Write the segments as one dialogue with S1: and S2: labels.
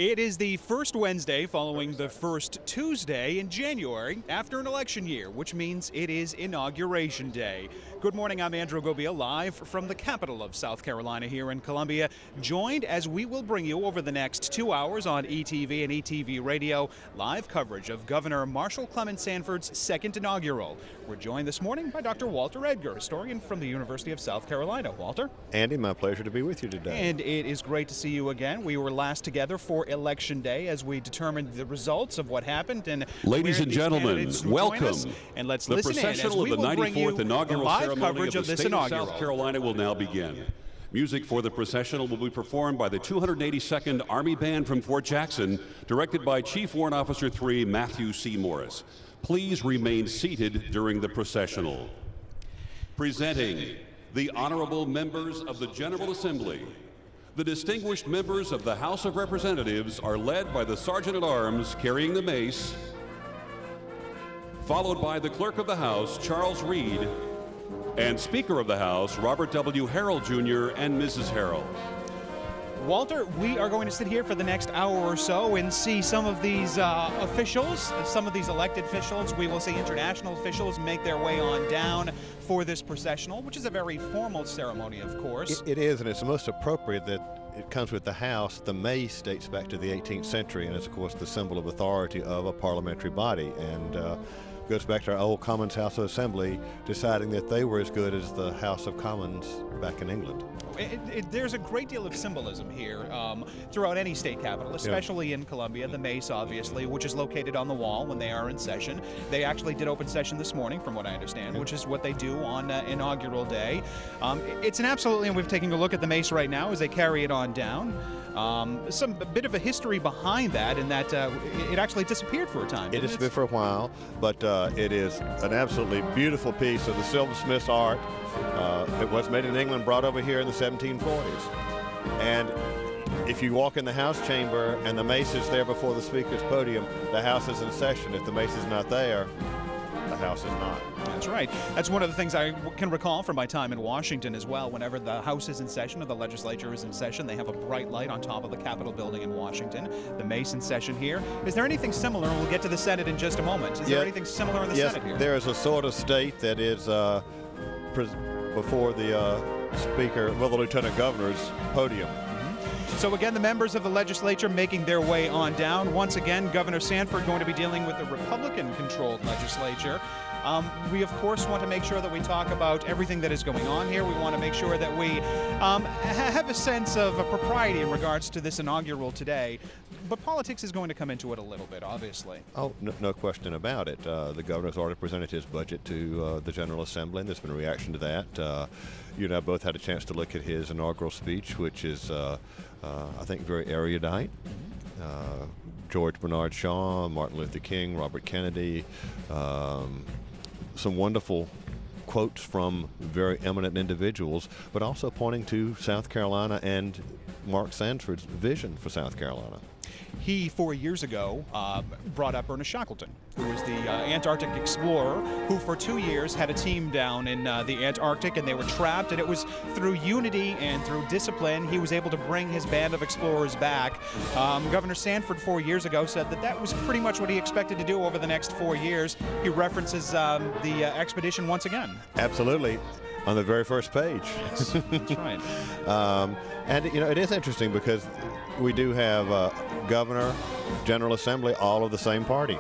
S1: It is the first Wednesday following the first Tuesday in January after an election year, which means it is Inauguration Day. Good morning, I'm Andrew Gobia, live from the capital of South Carolina here in Columbia, joined as we will bring you over the next 2 hours on ETV and ETV Radio, live coverage of Governor Marshall Clement Sanford's second inaugural. We're joined this morning by Dr. Walter Edgar, historian from the University of South Carolina. Walter?
S2: Andy, my pleasure to be with you today.
S1: And it is great to see you again. We were last together for Election Day as we determined the results of what happened. And
S3: ladies and gentlemen, welcome.
S1: And let's
S3: the
S1: listen
S3: processional
S1: in as we
S3: of the
S1: will bring you
S3: 94th inaugural
S1: live
S3: ceremony
S1: coverage
S3: of
S1: of
S3: the
S1: this
S3: state
S1: inaugural.
S3: of South Carolina will now begin. Music for the processional will be performed by the 282nd Army Band from Fort Jackson, directed by Chief Warrant Officer 3 Matthew C. Morris. Please remain seated during the processional. Presenting the honorable members of the General Assembly. The distinguished members of the House of Representatives are led by the Sergeant-at-Arms carrying the mace, followed by the Clerk of the House, Charles Reed, and Speaker of the House, Robert W. Harrell Jr. and Mrs. Harrell.
S1: Walter, we are going to sit here for the next hour or so and see some of these officials, some of these elected officials. We will see international officials make their way on down for this processional, which is a very formal ceremony, of course.
S2: It is, and it's most appropriate that it comes with the House. The mace dates back to the 18th century and is, of course, the symbol of authority of a parliamentary body. And goes back to our old Commons House of Assembly deciding that they were as good as the House of Commons back in England.
S1: There's a great deal of symbolism here throughout any state capital, especially in Columbia. The mace, obviously, which is located on the wall when they are in session. They actually did open session this morning, from what I understand, which is what they do on inaugural day. It's an absolutely, and we're taking a look at the mace right now as they carry it on down. A bit of a history behind that, in that it actually disappeared for a time.
S2: It disappeared for a while, but it is an absolutely beautiful piece of the silversmith's art. It was made in England, brought over here in the 1740s. And if you walk in the House chamber and the mace is there before the Speaker's podium, the House is in session. If the mace is not there, the House is not.
S1: That's right. That's one of the things I can recall from my time in Washington as well. Whenever the House is in session or the legislature is in session, they have a bright light on top of the Capitol building in Washington. The mace in session here. Is there anything similar? And we'll get to the Senate in just a moment. Is there anything similar in the Senate here?
S2: Yes, there is a sort of state that is before the Speaker, well, the Lieutenant Governor's podium.
S1: So again, the members of the legislature making their way on down. Once again, Governor Sanford going to be dealing with a Republican-controlled legislature. We, of course, want to make sure that we talk about everything that is going on here. We want to make sure that we have a sense of propriety in regards to this inaugural today. But politics is going to come into it a little bit, obviously.
S2: Oh, no question about it. The governor's already presented his budget to the General Assembly, and there's been a reaction to that. You and I both had a chance to look at his inaugural speech, which is, I think, very erudite. George Bernard Shaw, Martin Luther King, Robert Kennedy, some wonderful quotes from very eminent individuals, but also pointing to South Carolina and Mark Sanford's vision for South Carolina.
S1: He, 4 years ago, brought up Ernest Shackleton, who was the Antarctic explorer, who for 2 years had a team down in the Antarctic, and they were trapped, and it was through unity and through discipline he was able to bring his band of explorers back. Governor Sanford 4 years ago said that that was pretty much what he expected to do over the next 4 years. He references the expedition once again.
S2: Absolutely. On the very first page.
S1: Yes, that's right.
S2: And, you know, it is interesting because we do have Governor, General Assembly, all of the same party.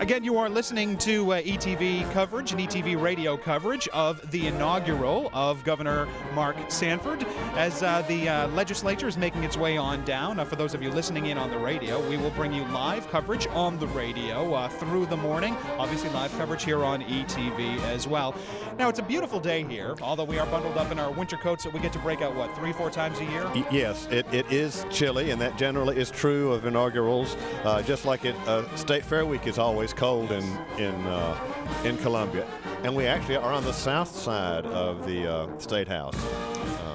S1: Again, you are listening to ETV coverage and ETV radio coverage of the inaugural of Governor Mark Sanford as the legislature is making its way on down. For those of you listening in on the radio, we will bring you live coverage on the radio through the morning. Obviously, live coverage here on ETV as well. Now, it's a beautiful day here, although we are bundled up in our winter coats that we get to break out, what, 3-4 times a year?
S2: Yes, it is chilly, and that generally is true of inaugurals, just like State Fair Week is always cold in Columbia. And we actually are on the south side of the State House.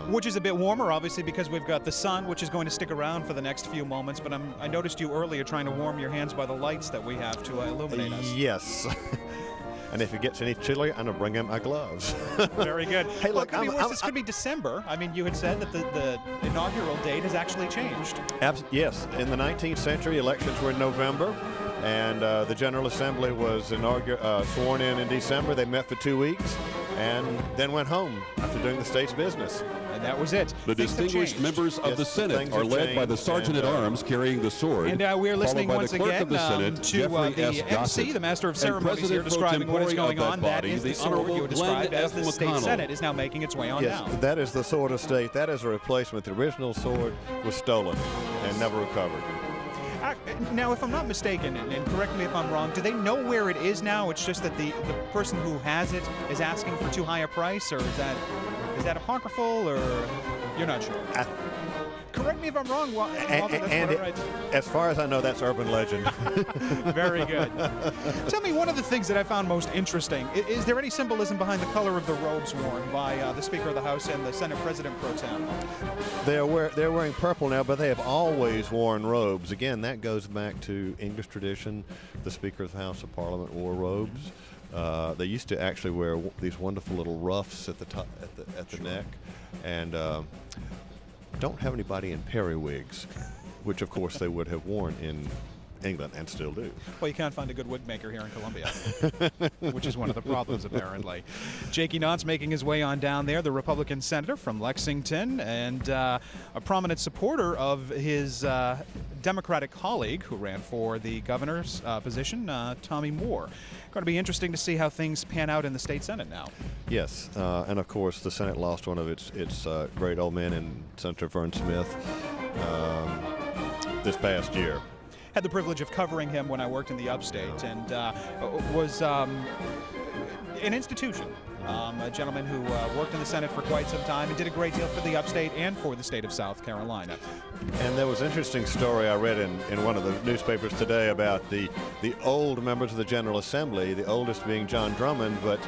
S1: Which is a bit warmer, obviously, because we've got the sun, which is going to stick around for the next few moments. But I noticed you earlier trying to warm your hands by the lights that we have to illuminate us.
S2: Yes. And if it gets any chillier, I'm going to bring him my gloves.
S1: Very good.
S2: Hey,
S1: Well,
S2: look,
S1: it could be worse. This could be December. I mean, you had said that the inaugural date has actually changed.
S2: Yes, in the 19th century, elections were in November, and the General Assembly was sworn in December. They met for 2 weeks and then went home after doing the state's business.
S1: And that was it.
S3: The
S1: Things have
S3: distinguished
S1: changed.
S3: members of
S2: Yes,
S3: the Senate
S2: things
S3: are
S2: have
S3: led by the
S2: changed,
S3: Sergeant-at-Arms carrying the sword.
S1: And we're listening
S3: followed by
S1: once
S3: the clerk
S1: again
S3: of the Senate,
S1: to
S3: Jeffrey
S1: the
S3: S.
S1: MC,
S3: Gossett.
S1: the Master of
S3: And
S1: Ceremonies here,
S3: President pro
S1: describing what is
S3: tempore
S1: going
S3: of
S1: on.
S3: that
S1: That
S3: body,
S1: is the
S3: the
S1: sword
S3: Honorable
S1: you described
S3: Glenn
S1: as the
S3: F.
S1: state
S3: McConnell.
S1: Senate is now making its way on
S2: Yes,
S1: down.
S2: that is the sword of state. That is a replacement. The original sword was stolen and never recovered.
S1: Now, if I'm not mistaken, and correct me if I'm wrong, do they know where it is now? It's just that the person who has it is asking for too high a price, or is that apocryphal, or you're not sure? Correct me if I'm wrong, Walter. That's what I write.
S2: As far as I know, that's urban legend.
S1: Very good. Tell me, one of the things that I found most interesting, is there any symbolism behind the color of the robes worn by the Speaker of the House and the Senate President Pro Tem?
S2: They're wearing purple now, but they have always worn robes. Again, that goes back to English tradition. The Speaker of the House of Parliament wore robes. They used to actually wear these wonderful little ruffs at the top, at the neck, and don't have anybody in periwigs, which of course they would have worn in England and still do.
S1: Well, you can't find a good wig maker here in Columbia, which is one of the problems, apparently. Jakey Knotts making his way on down there, the Republican senator from Lexington, and a prominent supporter of his Democratic colleague who ran for the governor's position, Tommy Moore. Going to be interesting to see how things pan out in the state Senate now.
S2: Yes, and of course the Senate lost one of its great old men in Senator Vern Smith this past year.
S1: Had the privilege of covering him when I worked in the upstate, and was an institution. A gentleman who worked in the Senate for quite some time and did a great deal for the upstate and for the state of South Carolina.
S2: And there was an interesting story I read in one of the newspapers today about the old members of the General Assembly, the oldest being John Drummond, but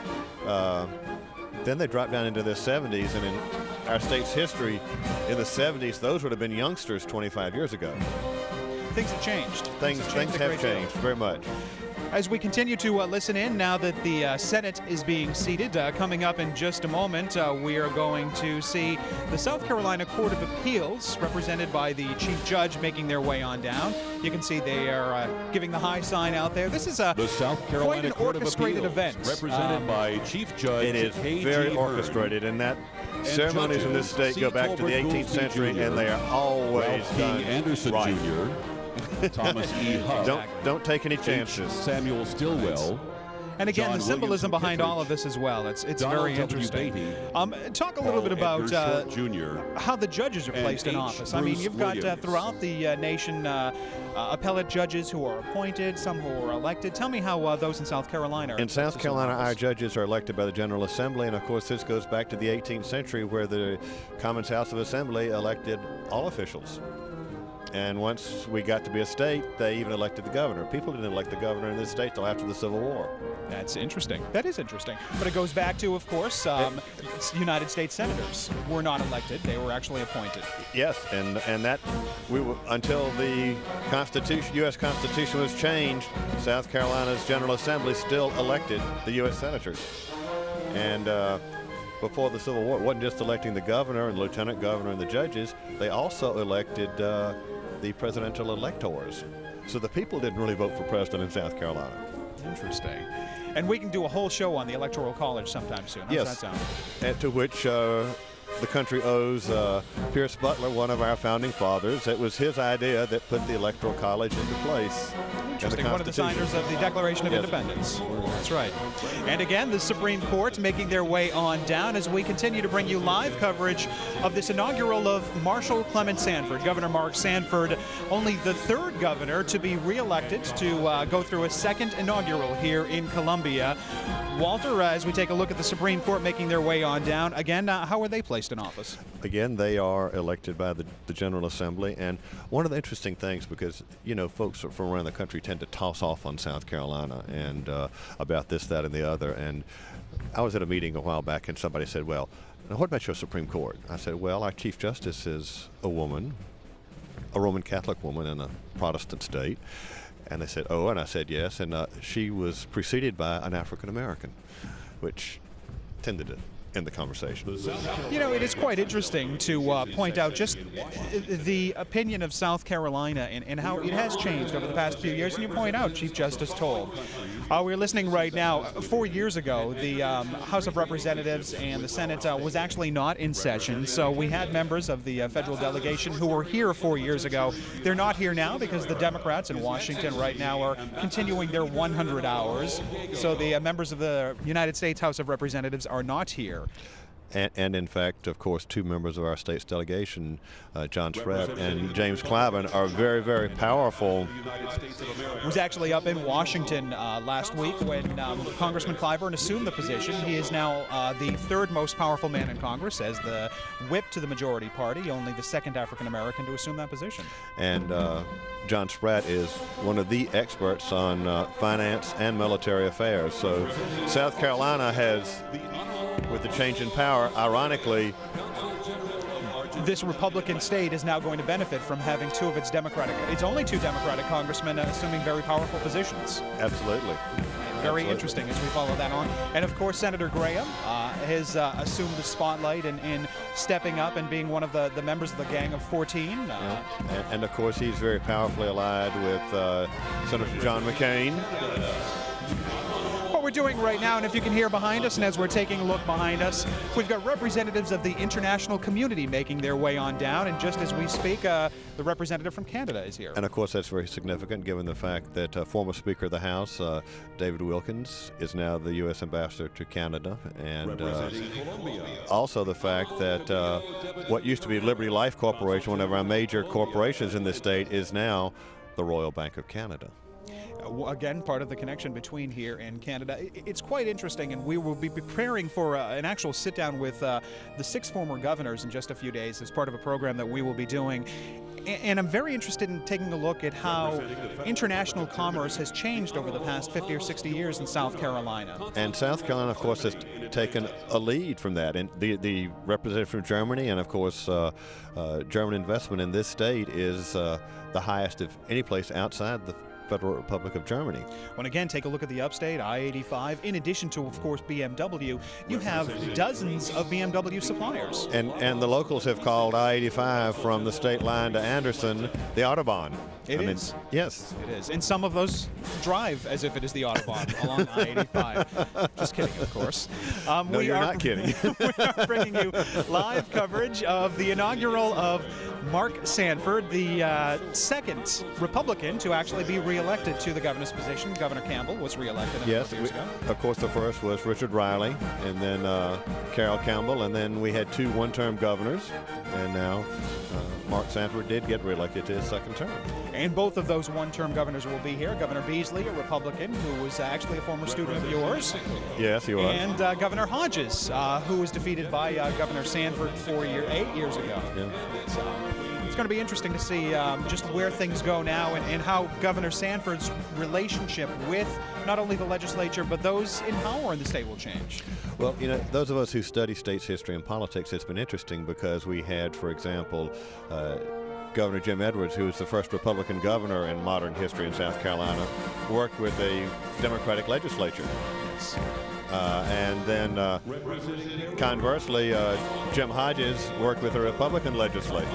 S2: then they dropped down into their 70s, and in our state's history, in the 70s, those would have been youngsters 25 years ago.
S1: Things have changed.
S2: Things have changed very much.
S1: As we continue to listen in, now that the Senate is being seated, coming up in just a moment, we are going to see the South Carolina Court of Appeals, represented by the Chief Judge, making their way on down. You can see they are giving the high sign out there. This is
S3: The South Carolina
S1: quite an
S3: Court of
S1: orchestrated
S3: Appeals,
S1: event.
S3: represented by Chief Judge
S2: It is
S3: K.G.
S2: very
S3: Hearn.
S2: orchestrated, and that ceremonies in this state go back to the 18th century, and they are always
S3: Ralph
S2: done
S3: King Anderson
S2: right.
S3: Jr., Thomas E. Huff,
S2: Don't take any chances.
S3: Samuel Stillwell,
S1: And again,
S3: John
S1: the symbolism
S3: Williams
S1: behind all of
S3: Kittredge,
S1: this as well. It's
S3: Donald
S1: very
S3: W.
S1: interesting.
S3: Beatty,
S1: Talk a little bit about
S3: Edgar Short Jr.,
S1: how the judges are
S3: and
S1: placed in
S3: H.
S1: office. I mean,
S3: Bruce
S1: you've got
S3: Williams.
S1: throughout the nation appellate judges who are appointed, some who are elected. Tell me how those in South Carolina are
S2: In South
S1: placed
S2: Carolina,
S1: office.
S2: our judges are elected by the General Assembly, and of course this goes back to the 18th century where the Commons House of Assembly elected all officials. And once we got to be a state, they even elected the governor. People didn't elect the governor in this state till after the Civil War.
S1: That's interesting. That is interesting. But it goes back to, of course, United States senators were not elected. They were actually appointed.
S2: Yes, and that we were, until the Constitution, U.S. Constitution was changed, South Carolina's General Assembly still elected the U.S. senators. And before the Civil War, it wasn't just electing the governor and lieutenant governor and the judges. They also elected the presidential electors. So the people didn't really vote for president in South Carolina.
S1: Interesting. And we can do a whole show on the Electoral College sometime soon. How does
S2: Yes,
S1: that sound?
S2: and to which the country owes Pierce Butler, one of our founding fathers. It was his idea that put the Electoral College into place.
S1: Interesting. One of the signers of the Declaration of
S2: Yes.
S1: Independence. That's right. And again, the Supreme Court making their way on down as we continue to bring you live coverage of this inaugural of Marshall Clement Sanford. Governor Mark Sanford, only the third governor to be reelected to go through a second inaugural here in Columbia. Walter, as we take a look at the Supreme Court making their way on down, again, how are they placed in office?
S2: Again, they are elected by the General Assembly. And one of the interesting things, because, you know, folks from around the country tend to toss off on South Carolina and about this, that, and the other. And I was at a meeting a while back and somebody said, well, now what about your Supreme Court? I said, well, our Chief Justice is a woman, a Roman Catholic woman in a Protestant state. And they said, oh, and I said yes. And she was preceded by an African American, which tended to end the conversation.
S1: You know, it is quite interesting to point out just the opinion of South Carolina and how it has changed over the past few years. And you point out Chief Justice Toll. We're listening right now. 4 years ago, the House of Representatives and the Senate was actually not in session. So we had members of the federal delegation who were here 4 years ago. They're not here now because the Democrats in Washington right now are continuing their 100 hours. So the members of the United States House of Representatives are not here.
S2: And in fact, of course, two members of our state's delegation, John Spratt and James Clyburn, are very, very powerful.
S1: Was actually up in Washington last week when Congressman Clyburn assumed the position. He is now the third most powerful man in Congress as the whip to the majority party, only the second African American to assume that position.
S2: And John Spratt is one of the experts on finance and military affairs. So South Carolina has, with the change in power, ironically,
S1: this Republican state is now going to benefit from having it's only two Democratic congressmen assuming very powerful positions.
S2: Absolutely.
S1: Very interesting as we follow that on. And of course, Senator Graham has assumed the spotlight in stepping up and being one of the members of the Gang of 14.
S2: And of course, he's very powerfully allied with Senator John McCain.
S1: What we're doing right now, and if you can hear behind us, and as we're taking a look behind us, we've got representatives of the international community making their way on down, and just as we speak, the representative from Canada is here.
S2: And of course, that's very significant given the fact that former Speaker of the House, David Wilkins, is now the U.S. Ambassador to Canada, and also the fact that what used to be Liberty Life Corporation, one of our major corporations in this state, is now the Royal Bank of Canada.
S1: Again, part of the connection between here and Canada. It's quite interesting, and we will be preparing for an actual sit-down with the 6 former governors in just a few days as part of a program that we will be doing. And I'm very interested in taking a look at how international commerce has changed over the past 50 or 60 years in South Carolina.
S2: And South Carolina, of course, has taken a lead from that. And the representative from Germany, and of course, German investment in this state is the highest of any place outside the Federal Republic of Germany.
S1: When again, take a look at the upstate, I-85. In addition to, of course, BMW, you have dozens of BMW suppliers.
S2: And the locals have called I-85 from the state line to Anderson the Autobahn.
S1: It is.
S2: Yes.
S1: It is. And some of those drive as if it is the Autobahn along I-85. Just kidding, of course.
S2: No, you're not kidding.
S1: We are bringing you live coverage of the inaugural of Mark Sanford, the second Republican to actually be reelected to the governor's position. Governor Campbell was reelected a couple years ago.
S2: Of course, the first was Richard Riley, and then Carroll Campbell, and then we had 2 one-term governors, and now Mark Sanford did get reelected to his second term.
S1: And both of those one-term governors will be here. Governor Beasley, a Republican, who was actually a former student of yours.
S2: Yes, he was.
S1: And Governor Hodges, who was defeated by Governor Sanford 8 years ago. Yeah. It's going to be interesting to see just where things go now and how Governor Sanford's relationship with not only the legislature but those in power in the state will change.
S2: Well, you know, those of us who study states history and politics, it's been interesting because we had, for example, Governor Jim Edwards, who was the first Republican governor in modern history in South Carolina, worked with a Democratic legislature.
S1: Yes.
S2: And then, conversely, Jim Hodges worked with a Republican legislature.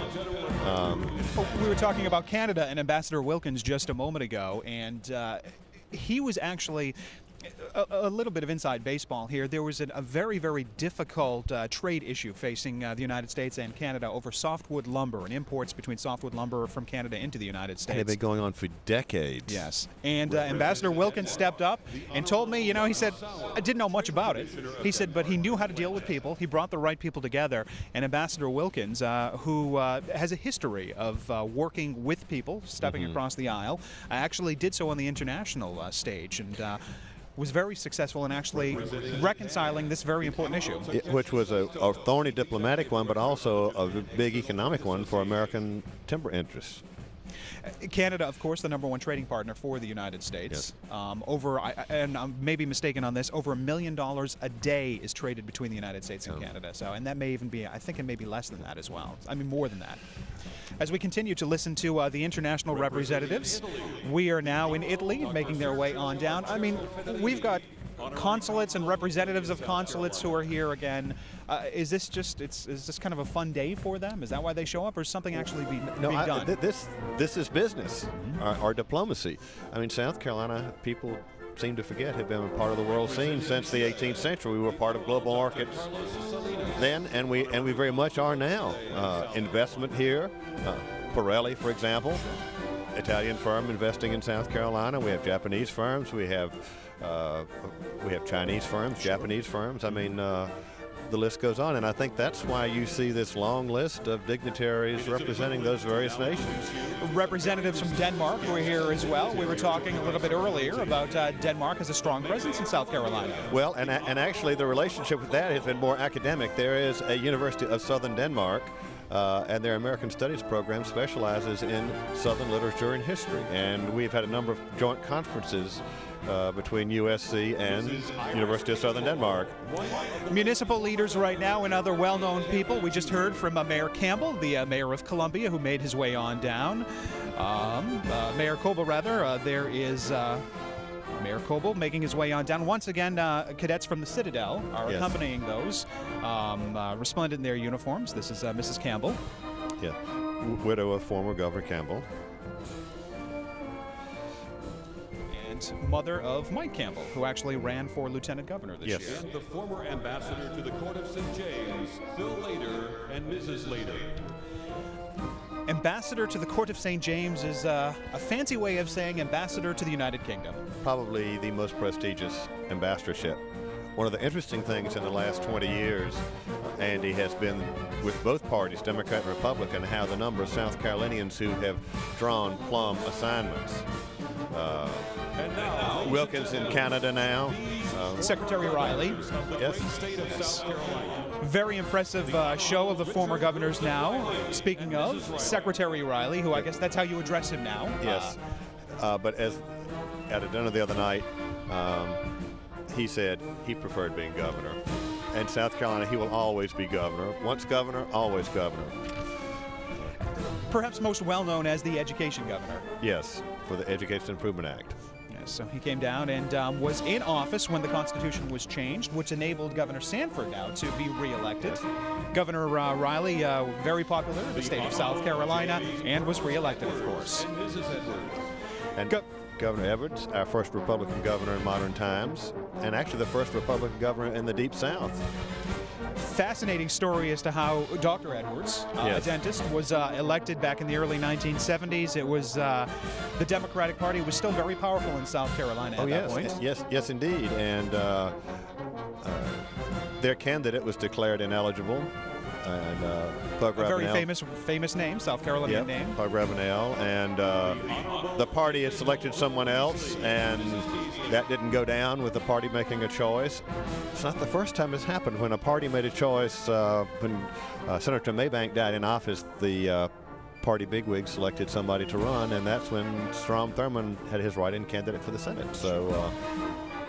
S1: We were talking about Canada and Ambassador Wilkins just a moment ago, and he was actually a little bit of inside baseball here. There was a very, very difficult trade issue facing the United States and Canada over softwood lumber and imports between softwood lumber from Canada into the United States.
S2: They've been going on for decades.
S1: Yes. And Ambassador Wilkins stepped up and told me, you know, he said, I didn't know much about it. He said, but he knew how to deal with people. He brought the right people together. And Ambassador Wilkins, who has a history of working with people, stepping across the aisle, actually did so on the international stage. And was very successful in actually reconciling this very important issue.
S2: Which was a thorny diplomatic one, but also a big economic one for American timber interests.
S1: Canada, of course, the #1 trading partner for the United States.
S2: Yes.
S1: And I may be mistaken on this, over $1 million a day is traded between the United States and Canada. So, and that may even be, I think it may be less than that as well. I mean, more than that. As we continue to listen to the international representatives, we are now in Italy, making their way on down. I mean, we've got consulates and representatives of consulates who are here again. Is this kind of a fun day for them? Is that why they show up, or is something actually being done?
S2: This is business, our diplomacy. I mean, South Carolina, people seem to forget, have been a part of the world scene since the 18th century. We were part of global markets then, and we very much are now. Investment here, Pirelli, for example, Italian firm investing in South Carolina. We have Japanese firms. We have Chinese firms, Japanese firms. I mean, the list goes on, and I think that's why you see this long list of dignitaries representing those various nations.
S1: Representatives from Denmark were here as well. We were talking a little bit earlier about Denmark has a strong presence in South Carolina.
S2: Well, and actually the relationship with that has been more academic. There is a University of Southern Denmark, and their American Studies program specializes in Southern literature and history, and we've had a number of joint conferences between USC and University of Southern Denmark.
S1: Municipal leaders right now and other well-known people. We just heard from Mayor Campbell, the mayor of Columbia, who made his way on down. Mayor Coble, rather. There is Mayor Coble making his way on down. Once again, cadets from the Citadel are accompanying those, resplendent in their uniforms. This is Mrs. Campbell.
S2: Yeah, widow of former Governor Campbell.
S1: Mother of Mike Campbell, who actually ran for lieutenant governor this year.
S3: And the former ambassador to the Court of St. James, Phil Lader and Mrs. Lader.
S1: Ambassador to the Court of St. James is a fancy way of saying ambassador to the United Kingdom.
S2: Probably the most prestigious ambassadorship. One of the interesting things in the last 20 years, Andy, has been with both parties, Democrat and Republican, how the number of South Carolinians who have drawn plum assignments.
S3: And now,
S2: Wilkins in Canada now.
S1: Secretary Riley.
S2: Yes.
S1: Very impressive show of the former governors now. Speaking of, Secretary Riley, who I guess that's how you address him now.
S2: Yes. But as at a dinner the other night, he said he preferred being governor. And South Carolina, he will always be governor. Once governor, always governor.
S1: Perhaps most well known as the education governor.
S2: Yes, for the Education Improvement Act.
S1: Yes, so he came down and was in office when the Constitution was changed, which enabled Governor Sanford now to be reelected. Governor Riley, very popular in the state of South Carolina, and was reelected, of course.
S3: and Mrs. Edwards.
S2: And Governor Edwards, our first Republican governor in modern times, and actually the first Republican governor in the Deep South.
S1: Fascinating story as to how Dr. Edwards, a dentist, was elected back in the early 1970s. It was the Democratic Party was still very powerful in South Carolina at that point.
S2: Yes, indeed. And their candidate was declared ineligible. And Pug
S1: A very
S2: Ravenel.
S1: famous name, South Carolinian name.
S2: Pug Ravenel. And the party had selected someone else, and that didn't go down with the party making a choice. It's not the first time it's happened. When a party made a choice, when Senator Maybank died in office, the party bigwig selected somebody to run, and that's when Strom Thurmond had his write-in candidate for the Senate. So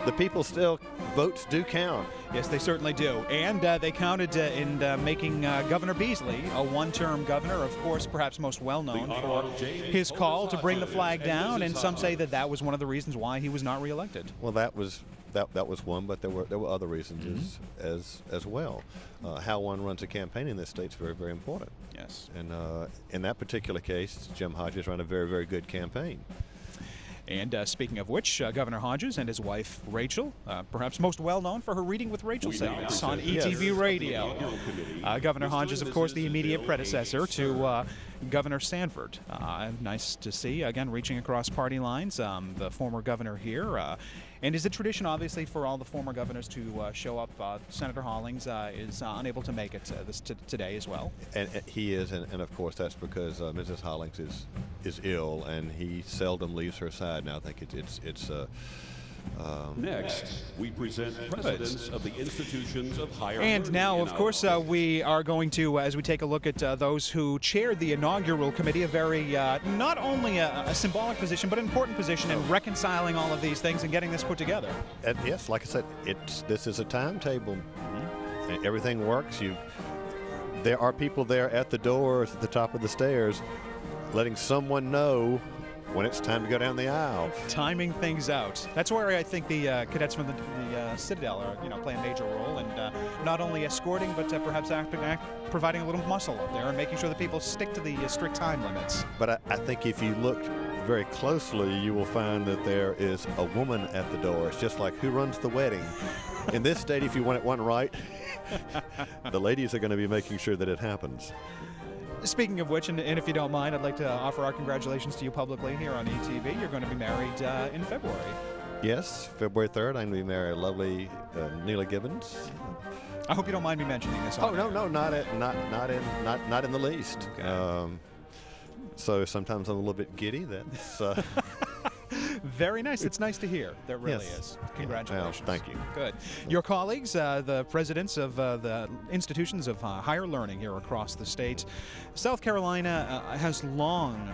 S2: the people still, votes do count.
S1: Yes, they certainly do. And they counted in making Governor Beasley a one-term governor, of course, perhaps most well-known for his call to bring the flag down, and some say that that was one of the reasons why he was not reelected.
S2: Well, that was one, but there were other reasons as well. How one runs a campaign in this state is very, very important.
S1: Yes.
S2: And in that particular case, Jim Hodges ran a very, very good campaign.
S1: And speaking of which, Governor Hodges and his wife, Rachel, perhaps most well-known for her Reading with Rachel segments on ETV Radio. Governor Hodges, of course, the immediate predecessor to Governor Sanford. Nice to see, again, reaching across party lines, the former governor here. And is it tradition, obviously, for all the former governors to show up? Senator Hollings is unable to make it today as well.
S2: And he is, and of course that's because Mrs. Hollings is ill, and he seldom leaves her side. Now I think it's
S3: Next, we present presidents of the institutions of higher
S1: And
S3: learning
S1: now,
S3: in
S1: of
S3: our
S1: course,
S3: state.
S1: we are going to, as we take a look at those who chaired the inaugural committee, a very, not only a symbolic position, but an important position in reconciling all of these things and getting this put together.
S2: And yes, like I said, this is a timetable. And everything works. There are people there at the doors, at the top of the stairs, letting someone know when it's time to go down the aisle.
S1: Timing things out. That's where I think the cadets from the Citadel are, playing a major role, and not only escorting, but perhaps providing a little muscle up there and making sure that people stick to the strict time limits.
S2: But I think if you look very closely, you will find that there is a woman at the door. It's just like who runs the wedding. In this state, if you want it one right, the ladies are going to be making sure that it happens.
S1: Speaking of which, and if you don't mind, I'd like to offer our congratulations to you publicly here on ETV. You're going to be married in February.
S2: Yes, February 3rd, I'm going to be married lovely Neela Gibbons.
S1: I hope you don't mind me mentioning this.
S2: Oh, no, not in the least.
S1: Okay.
S2: So sometimes I'm a little bit giddy. That's
S1: Very nice. It's nice to hear. That really
S2: Yes.
S1: is. Congratulations.
S2: Well, thank you.
S1: Good. Your colleagues, the presidents of the institutions of higher learning here across the state. South Carolina has long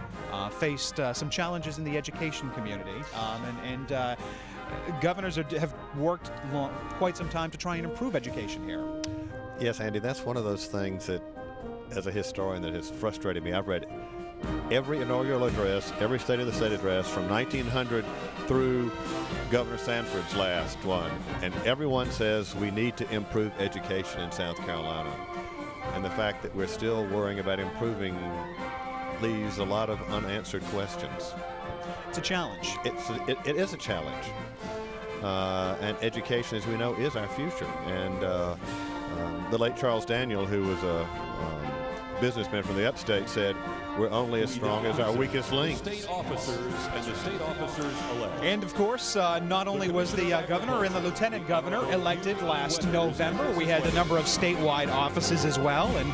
S1: faced some challenges in the education community, and governors have worked quite some time to try and improve education here.
S2: Yes, Andy, that's one of those things that, as a historian, that has frustrated me. I've read every inaugural address, every State of the State address from 1900 through Governor Sanford's last one, and everyone says we need to improve education in South Carolina. And the fact that we're still worrying about improving leaves a lot of unanswered questions.
S1: It's a challenge.
S2: It is a challenge. And education, as we know, is our future. And the late Charles Daniel, who was a businessman from the upstate, said, we're only as strong as our weakest link.
S3: State officers and the state officers-elect.
S1: And of course, not only was the governor and the lieutenant governor elected last November, we had a number of statewide offices as well, and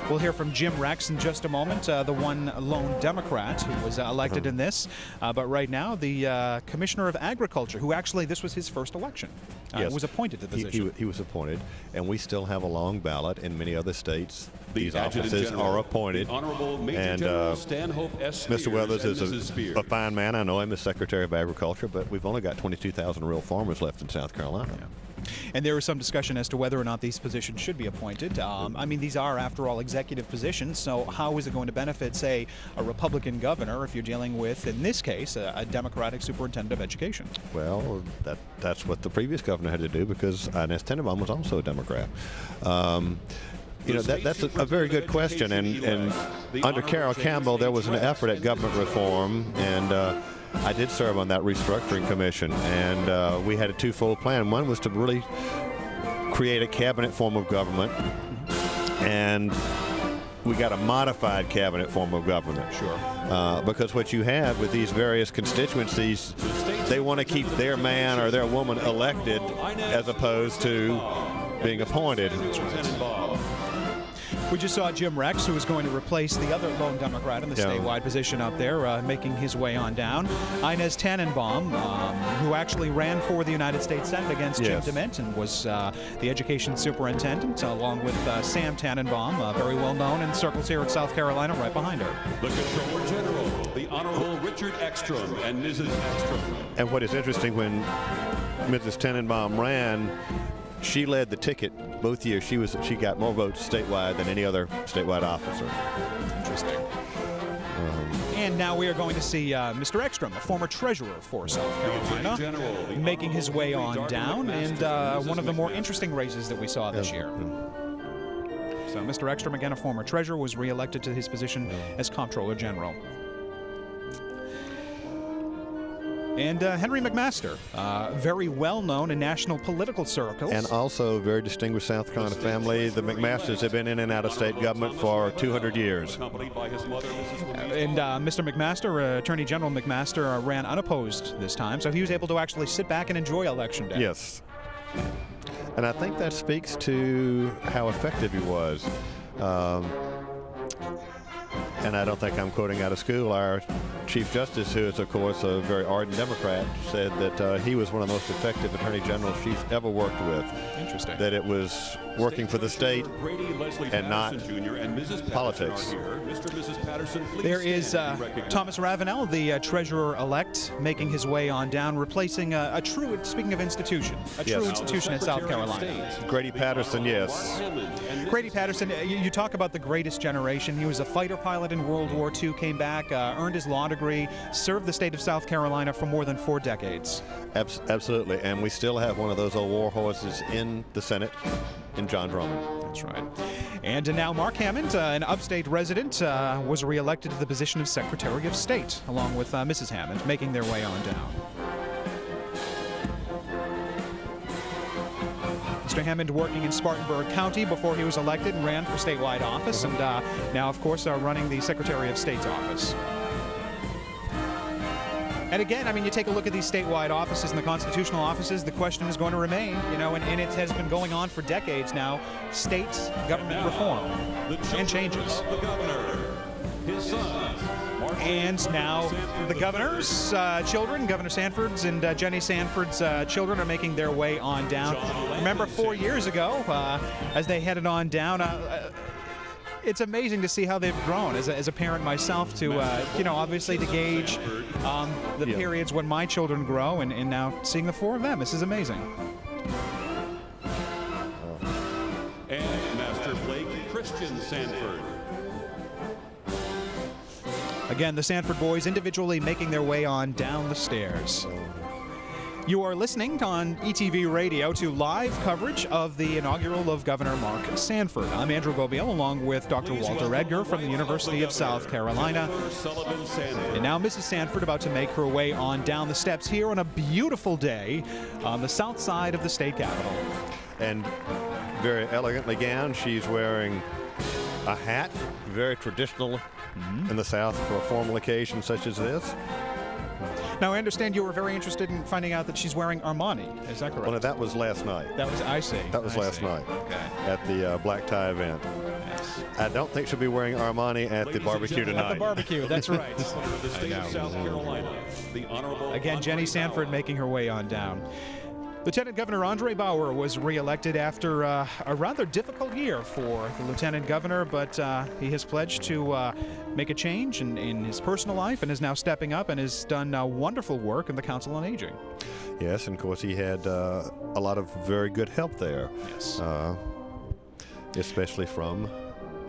S1: we'll hear from Jim Rex in just a moment, the one lone Democrat who was elected in this. But right now, the Commissioner of Agriculture, who actually, this was his first election,
S2: Yes.
S1: was appointed to the position.
S2: He was appointed, and we still have a long ballot in many other states. These
S3: Adjutant
S2: offices
S3: General,
S2: are appointed.
S3: the Honorable Major
S2: And
S3: General Stanhope S. Spears
S2: Mr. Weathers
S3: and
S2: is
S3: Mrs. Spears.
S2: a fine man. I know him as Secretary of Agriculture, but we've only got 22,000 real farmers left in South Carolina.
S1: And there was some discussion as to whether or not these positions should be appointed. I mean, these are, after all, executive positions, so how is it going to benefit, say, a Republican governor if you're dealing with, in this case, a Democratic superintendent of education?
S2: Well, that's what the previous governor had to do, because Inez Tenenbaum was also a Democrat. That's a very good question, and under Carol Campbell, there was an effort at government reform, and I did serve on that restructuring commission, and we had a twofold plan. One was to really create a cabinet form of government, and we got a modified cabinet form of government.
S1: Sure.
S2: Because what you have with these various constituencies, they want to keep their man or their woman elected as opposed to being appointed.
S1: We just saw Jim Rex, who is going to replace the other lone Democrat in the statewide position up there, making his way on down. Inez Tenenbaum, who actually ran for the United States Senate against
S2: Yes.
S1: Jim DeMint and was the education superintendent, along with Sam Tannenbaum, very well known in circles here at South Carolina, right behind her.
S3: The Comptroller General, the Honorable Richard Ekstrom and Mrs. Ekstrom.
S2: And what is interesting, when Mrs. Tenenbaum ran, she led the ticket both years. She got more votes statewide than any other statewide officer.
S1: Interesting. And now we are going to see Mr. Ekstrom, a former treasurer for South Carolina,
S3: General,
S1: making his way on down, and one of the more interesting races that we saw this year. So Mr. Ekstrom, again a former treasurer, was reelected to his position as Comptroller General. And Henry McMaster, very well known in national political circles.
S2: And also a very distinguished South Carolina family. The McMasters have been in and out of state government for 200 years.
S3: Accompanied by his mother, Mrs. Louise.
S1: And Mr. McMaster, Attorney General McMaster, ran unopposed this time, so he was able to actually sit back and enjoy Election Day.
S2: Yes. And I think that speaks to how effective he was. and I don't think I'm quoting out of school, our Chief Justice, who is, of course, a very ardent Democrat, said that he was one of the most effective attorney generals she's ever worked with.
S1: Interesting.
S2: That it was working for the state and not politics.
S1: There is Thomas Ravenel, the treasurer-elect, making his way on down, replacing a true, speaking of institution, a true institution in South Carolina.
S2: Grady Patterson, yes.
S1: Grady Patterson, you talk about the greatest generation. He was a fighter pilot in World War II, came back, earned his law degree, served the state of South Carolina for more than 4 decades.
S2: Absolutely, and we still have one of those old war horses in the Senate, in John Drummond.
S1: That's right. And now Mark Hammond, an upstate resident, was reelected to the position of Secretary of State, along with Mrs. Hammond, making their way on down. Mr. Hammond working in Spartanburg County before he was elected and ran for statewide office, and now, of course, running the Secretary of State's office. And again, I mean, you take a look at these statewide offices and the constitutional offices, the question is going to remain, you know, and it has been going on for decades now, state government reform and changes. And now the governor's children, Governor Sanford's and Jenny Sanford's children are making their way on down. Remember 4 years ago, as they headed on down, it's amazing to see how they've grown as a parent myself to, you know, obviously to gauge the periods when my children grow and now seeing the 4 of them. This is amazing.
S3: And Master Blake Christian Sanford.
S1: Again, the Sanford boys individually making their way on down the stairs. You are listening on ETV Radio to live coverage of the inaugural of Governor Mark Sanford. I'm Andrew Gobiel, along with Dr. Walter Edgar from the University of South Carolina. And now Mrs. Sanford about to make her way on down the steps here on a beautiful day on the south side of the state capitol.
S2: And very elegantly gowned. She's wearing a hat, very traditional in the South for a formal occasion such as this.
S1: Now, I understand you were very interested in finding out that she's wearing Armani. Is that correct?
S2: Well, that was last night.
S1: That was, I see.
S2: That was last night.
S1: Okay.
S2: At the black tie event.
S1: Yes.
S2: I don't think she'll be wearing Armani at the barbecue tonight.
S1: At the barbecue, that's right.
S3: The state of South Carolina, the Honorable
S1: Again, Jenny Sanford making her way on down. Lieutenant Governor Andre Bauer was reelected after a rather difficult year for the Lieutenant Governor, but he has pledged to make a change in his personal life and is now stepping up and has done wonderful work in the Council on Aging.
S2: Yes, and of course he had a lot of very good help there.
S1: Yes.
S2: Especially from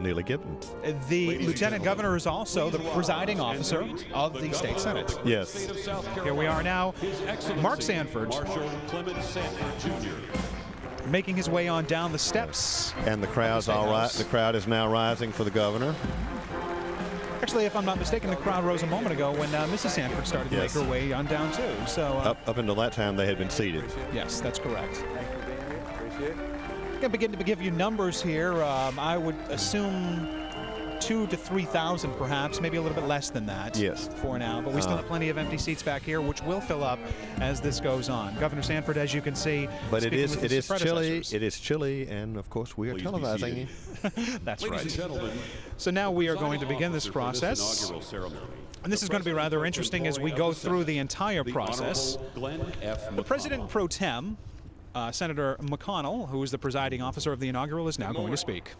S2: Neely Gibbons.
S1: The Lieutenant Governor is also the presiding officer of the State Senate.
S2: Yes.
S1: Here we are now. Mark Sanford making his way on down the steps.
S2: And the crowd's all right. The crowd is now rising for the governor.
S1: Actually, if I'm not mistaken, the crowd rose a moment ago when Mrs. Sanford started to make her way on down too. So
S2: up until that time, they had been seated.
S1: Yes, that's correct. I'm going to begin to give you numbers here. I would assume 2,000 to 3,000 perhaps, maybe a little bit less than that.
S2: Yes.
S1: For now, but we still have plenty of empty seats back here, which will fill up as this goes on. Governor Sanford, as you can see,
S2: but it is chilly.
S1: It
S2: is chilly, and of course we are televising.
S1: That's
S3: Ladies
S1: right.
S3: and gentlemen,
S1: so now we are going to begin this process. And this is going to be rather interesting as we go through the entire process. The President Pro Tem, Senator McConnell, who is the presiding officer of the inaugural, is now going to speak.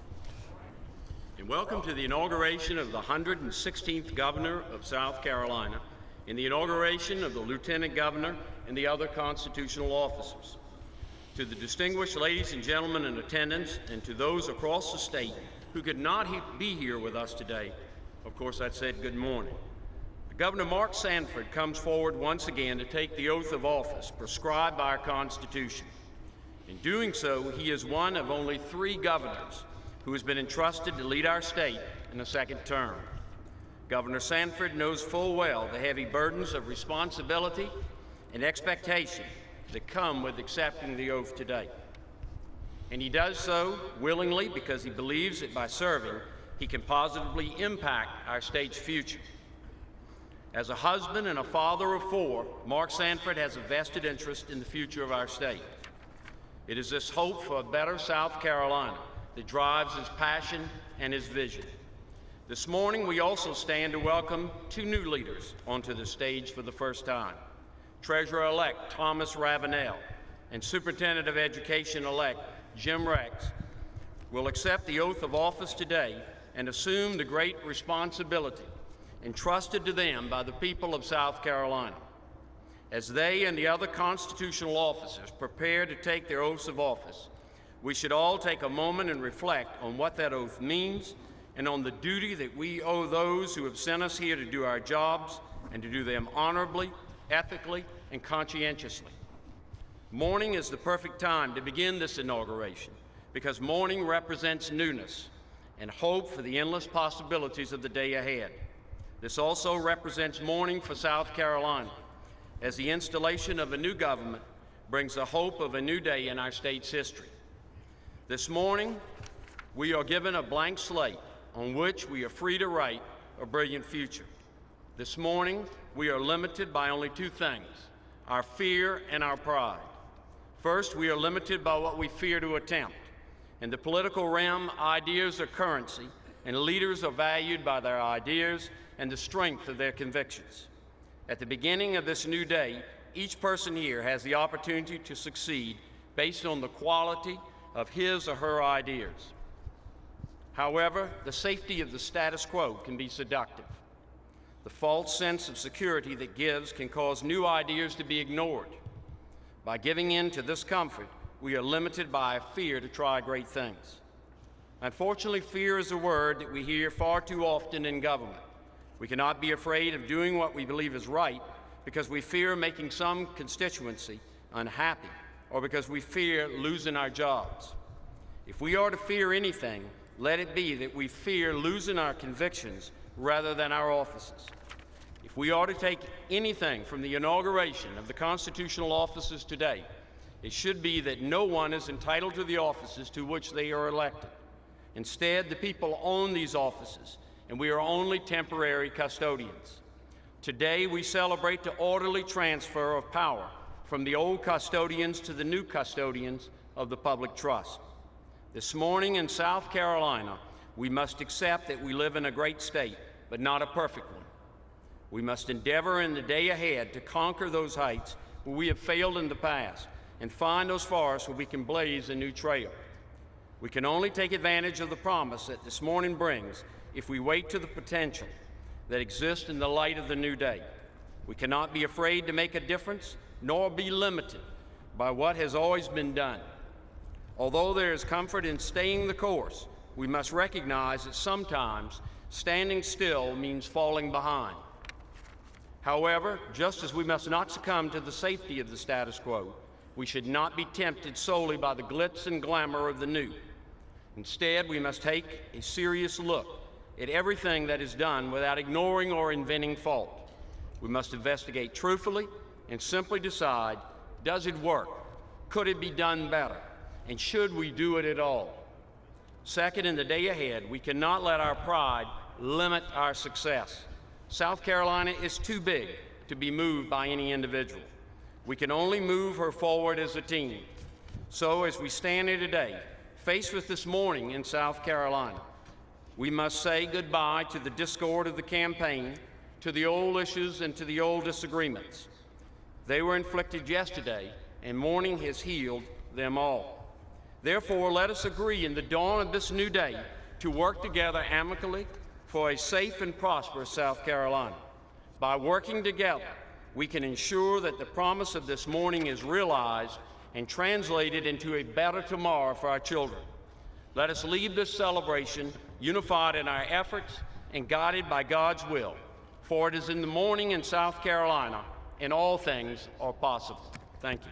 S4: And welcome to the inauguration of the 116th Governor of South Carolina and the inauguration of the Lieutenant Governor and the other constitutional officers. To the distinguished ladies and gentlemen in attendance and to those across the state who could not be here with us today, of course, that said good morning. Governor Mark Sanford comes forward once again to take the oath of office prescribed by our Constitution. In doing so, he is one of only 3 governors who has been entrusted to lead our state in a second term. Governor Sanford knows full well the heavy burdens of responsibility and expectation that come with accepting the oath today. And he does so willingly because he believes that by serving, he can positively impact our state's future. As a husband and a father of 4, Mark Sanford has a vested interest in the future of our state. It is this hope for a better South Carolina that drives his passion and his vision. This morning, we also stand to welcome two new leaders onto the stage for the first time. Treasurer-elect Thomas Ravenel and Superintendent of Education-elect Jim Rex will accept the oath of office today and assume the great responsibility entrusted to them by the people of South Carolina. As they and the other constitutional officers prepare to take their oaths of office, we should all take a moment and reflect on what that oath means and on the duty that we owe those who have sent us here to do our jobs and to do them honorably, ethically, and conscientiously. Morning is the perfect time to begin this inauguration because morning represents newness and hope for the endless possibilities of the day ahead. This also represents morning for South Carolina, as the installation of a new government brings the hope of a new day in our state's history. This morning, we are given a blank slate on which we are free to write a brilliant future. This morning, we are limited by only two things, our fear and our pride. First, we are limited by what we fear to attempt. In the political realm, ideas are currency, and leaders are valued by their ideas and the strength of their convictions. At the beginning of this new day, each person here has the opportunity to succeed based on the quality of his or her ideas. However, the safety of the status quo can be seductive. The false sense of security that gives can cause new ideas to be ignored. By giving in to this comfort, we are limited by a fear to try great things. Unfortunately, fear is a word that we hear far too often in government. We cannot be afraid of doing what we believe is right because we fear making some constituency unhappy or because we fear losing our jobs. If we are to fear anything, let it be that we fear losing our convictions rather than our offices. If we are to take anything from the inauguration of the constitutional offices today, it should be that no one is entitled to the offices to which they are elected. Instead, the people own these offices, and we are only temporary custodians. Today, we celebrate the orderly transfer of power from the old custodians to the new custodians of the public trust. This morning in South Carolina, we must accept that we live in a great state, but not a perfect one. We must endeavor in the day ahead to conquer those heights where we have failed in the past and find those forests where we can blaze a new trail. We can only take advantage of the promise that this morning brings if we wait to the potential that exists in the light of the new day. We cannot be afraid to make a difference, nor be limited by what has always been done. Although there is comfort in staying the course, we must recognize that sometimes standing still means falling behind. However, just as we must not succumb to the safety of the status quo, we should not be tempted solely by the glitz and glamour of the new. Instead, we must take a serious look at everything that is done without ignoring or inventing fault. We must investigate truthfully and simply decide, does it work? Could it be done better? And should we do it at all? Second, in the day ahead, we cannot let our pride limit our success. South Carolina is too big to be moved by any individual. We can only move her forward as a team. So as we stand here today, faced with this morning in South Carolina, we must say goodbye to the discord of the campaign, to the old issues and to the old disagreements. They were inflicted yesterday, and morning has healed them all. Therefore, let us agree in the dawn of this new day to work together amicably for a safe and prosperous South Carolina. By working together, we can ensure that the promise of this morning is realized and translated into a better tomorrow for our children. Let us leave this celebration unified in our efforts and guided by God's will, for it is in the morning in South Carolina, and all things are possible. Thank you.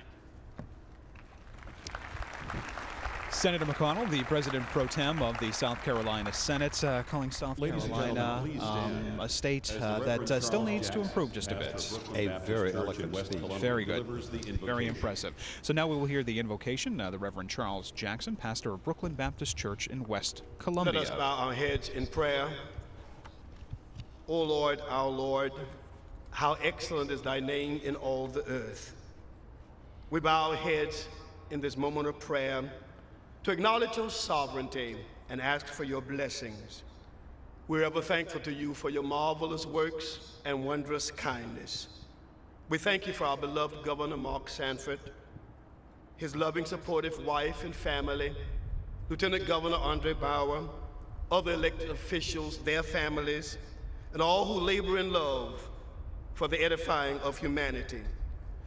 S1: Senator McConnell, the President Pro Tem of the South Carolina Senate, calling South Carolina a state that still needs to improve just a bit.
S2: A very eloquent speech.
S1: Very good. Very impressive. So now we will hear the invocation. The Reverend Charles Jackson, pastor of Brooklyn Baptist Church in West Columbia.
S5: Let us bow our heads in prayer. O Lord, our Lord, how excellent is thy name in all the earth. We bow our heads in this moment of prayer to acknowledge your sovereignty and ask for your blessings. We're ever thankful to you for your marvelous works and wondrous kindness. We thank you for our beloved Governor Mark Sanford, his loving, supportive wife and family, Lieutenant Governor Andre Bauer, other elected officials, their families, and all who labor in love for the edifying of humanity.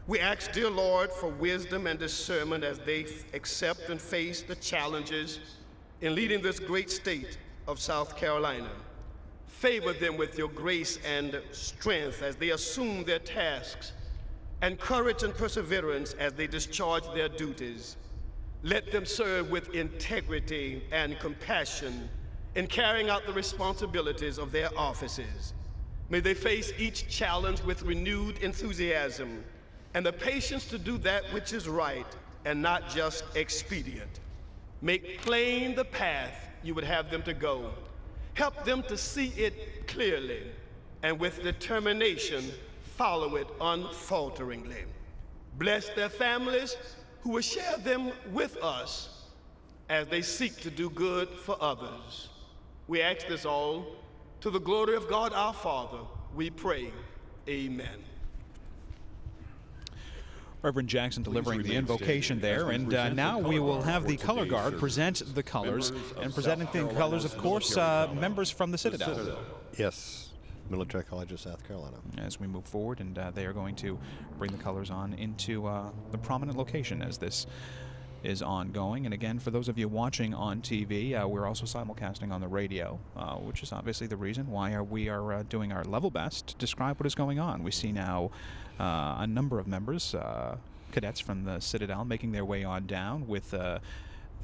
S5: We ask, dear Lord, for wisdom and discernment as they accept and face the challenges in leading this great state of South Carolina. Favor them with your grace and strength as they assume their tasks, and courage and perseverance as they discharge their duties. Let them serve with integrity and compassion in carrying out the responsibilities of their offices. May they face each challenge with renewed enthusiasm and the patience to do that which is right and not just expedient. Make plain the path you would have them to go. Help them to see it clearly and with determination follow it unfalteringly. Bless their families who will share them with us as they seek to do good for others. We ask this all to the glory of God our Father, we pray. Amen.
S1: Reverend Jackson delivering the invocation there, and now we will have the color guard present the colors, and presenting the colors, of course, members from the Citadel.
S2: Yes, Military College of South Carolina.
S1: As we move forward, and they are going to bring the colors on into the prominent location as this is ongoing. And again, for those of you watching on TV, we're also simulcasting on the radio, which is obviously the reason why we are doing our level best to describe what is going on. We see now a number of members, cadets from the Citadel, making their way on down with the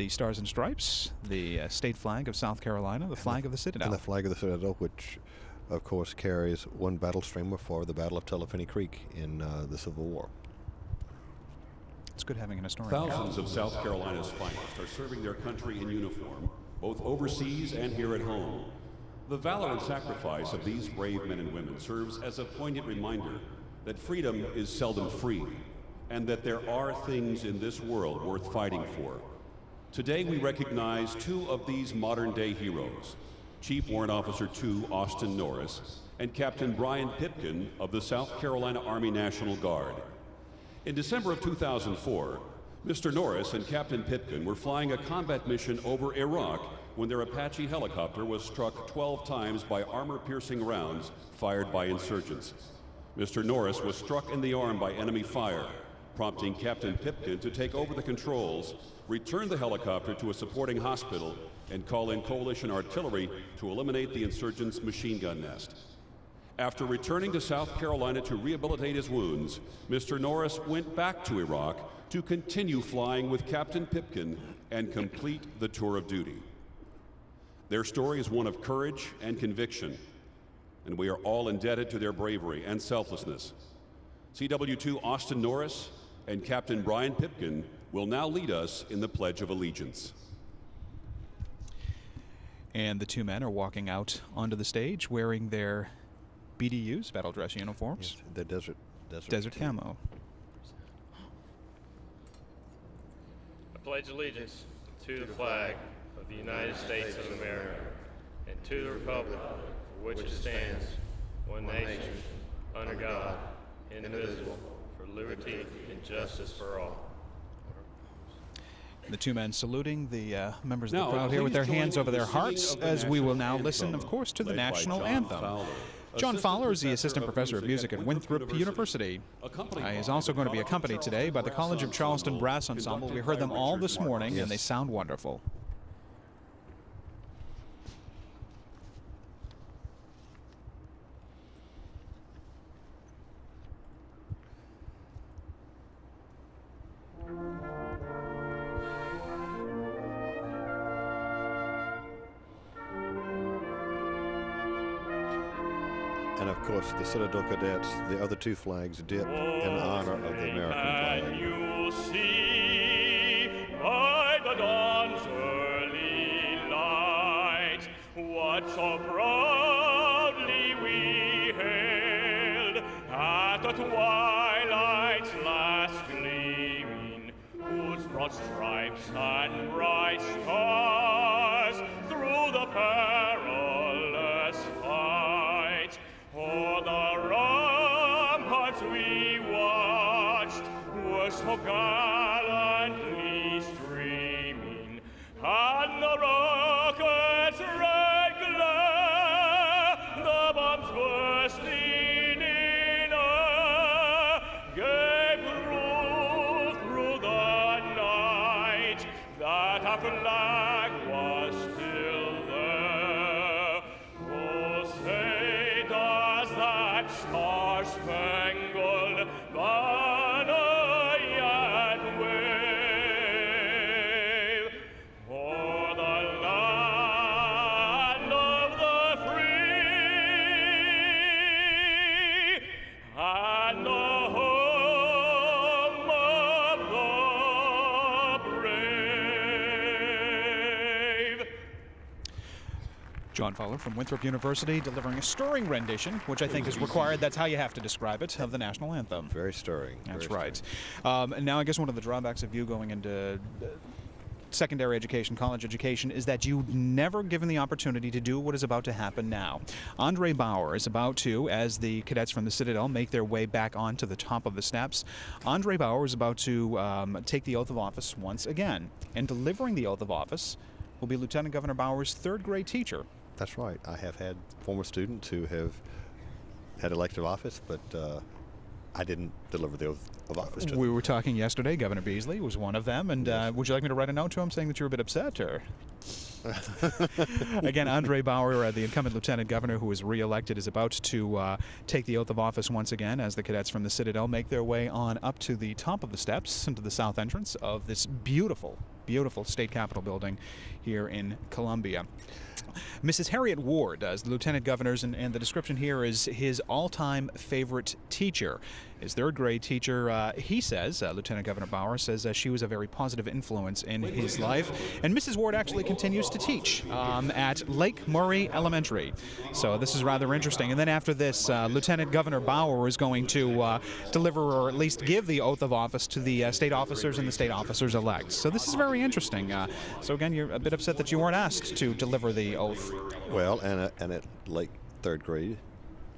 S1: Stars and Stripes, the state flag of South Carolina, the flag of the Citadel.
S2: And the flag of the Citadel, which of course carries one battle streamer for the Battle of Telephony Creek in the Civil War.
S1: It's good having an historian.
S3: Thousands of South Carolina's finest are serving their country in uniform, both overseas and here at home. The valor and sacrifice of these brave men and women serves as a poignant reminder that freedom is seldom free, and that there are things in this world worth fighting for. Today we recognize two of these modern-day heroes, Chief Warrant Officer II Austin Norris and Captain Brian Pipkin of the South Carolina Army National Guard. In December of 2004, Mr. Norris and Captain Pipkin were flying a combat mission over Iraq when their Apache helicopter was struck 12 times by armor-piercing rounds fired by insurgents. Mr. Norris was struck in the arm by enemy fire, prompting Captain Pipkin to take over the controls, return the helicopter to a supporting hospital, and call in coalition artillery to eliminate the insurgents' machine gun nest. After returning to South Carolina to rehabilitate his wounds, Mr. Norris went back to Iraq to continue flying with Captain Pipkin and complete the tour of duty. Their story is one of courage and conviction, and we are all indebted to their bravery and selflessness. CW2 Austin Norris and Captain Brian Pipkin will now lead us in the Pledge of Allegiance.
S1: And the two men are walking out onto the stage wearing their BDUs, battle dress uniforms.
S2: Yes, the desert
S1: camo.
S6: I pledge allegiance to the flag of the United States of America and to the republic for which it stands, one nation, under God, indivisible, for liberty and justice for all.
S1: The two men saluting the members of the crowd here with their hands over their hearts, as we will now listen, of course, to the national anthem. John Fowler is the assistant professor of music at Winthrop University. He is also going to be accompanied today by the College of Charleston Brass Ensemble. We heard them all this morning, and they sound wonderful.
S2: And of course, the Citadel Cadets, the other two flags dip in honor of the American flag.
S6: You see by the dawn's early light what so proudly we hailed at the twilight's last gleaming, whose broad stripes and bright stars through the perilous as we watched were so gallantly streaming, and the rockets' red glare, the bombs bursting in air, gave proof through the night that our flag was still there. Oh, say does that star-spangled banner yet wave o'er the land of the free and the home of the brave?
S1: John Fowler from Winthrop University delivering a stirring rendition, which I think is required. That's how you have to describe it, of the national anthem.
S2: Very stirring.
S1: That's
S2: very
S1: right. And now I guess one of the drawbacks of you going into secondary education, college education, is that you've never given the opportunity to do what is about to happen now. Andre Bauer is about to, as the cadets from the Citadel make their way back onto the top of the steps, Andre Bauer is about to take the oath of office once again. And delivering the oath of office will be Lieutenant Governor Bauer's third grade teacher.
S2: That's right. I have had former students who have had elective office, but I didn't deliver the oath of office to them.
S1: We were talking yesterday. Governor Beasley was one of them. And would you like me to write a note to him saying that you were a bit upset? Or again, Andre Bauer, the incumbent lieutenant governor who was re-elected, is about to take the oath of office once again as the cadets from the Citadel make their way on up to the top of the steps into the south entrance of this beautiful, beautiful state capitol building here in Columbia. Mrs. Harriet Ward, as the lieutenant governor's, and the description here is his all-time favorite teacher. His third grade teacher, he says, Lieutenant Governor Bauer says she was a very positive influence in his life. And Mrs. Ward actually continues to teach at Lake Murray Elementary. So this is rather interesting. And then after this, Lieutenant Governor Bauer is going to deliver, or at least give, the oath of office to the state officers and the state officers-elect. So this is very interesting. So again, you're a bit upset that you weren't asked to deliver the oath.
S2: Well, and at Lake third grade,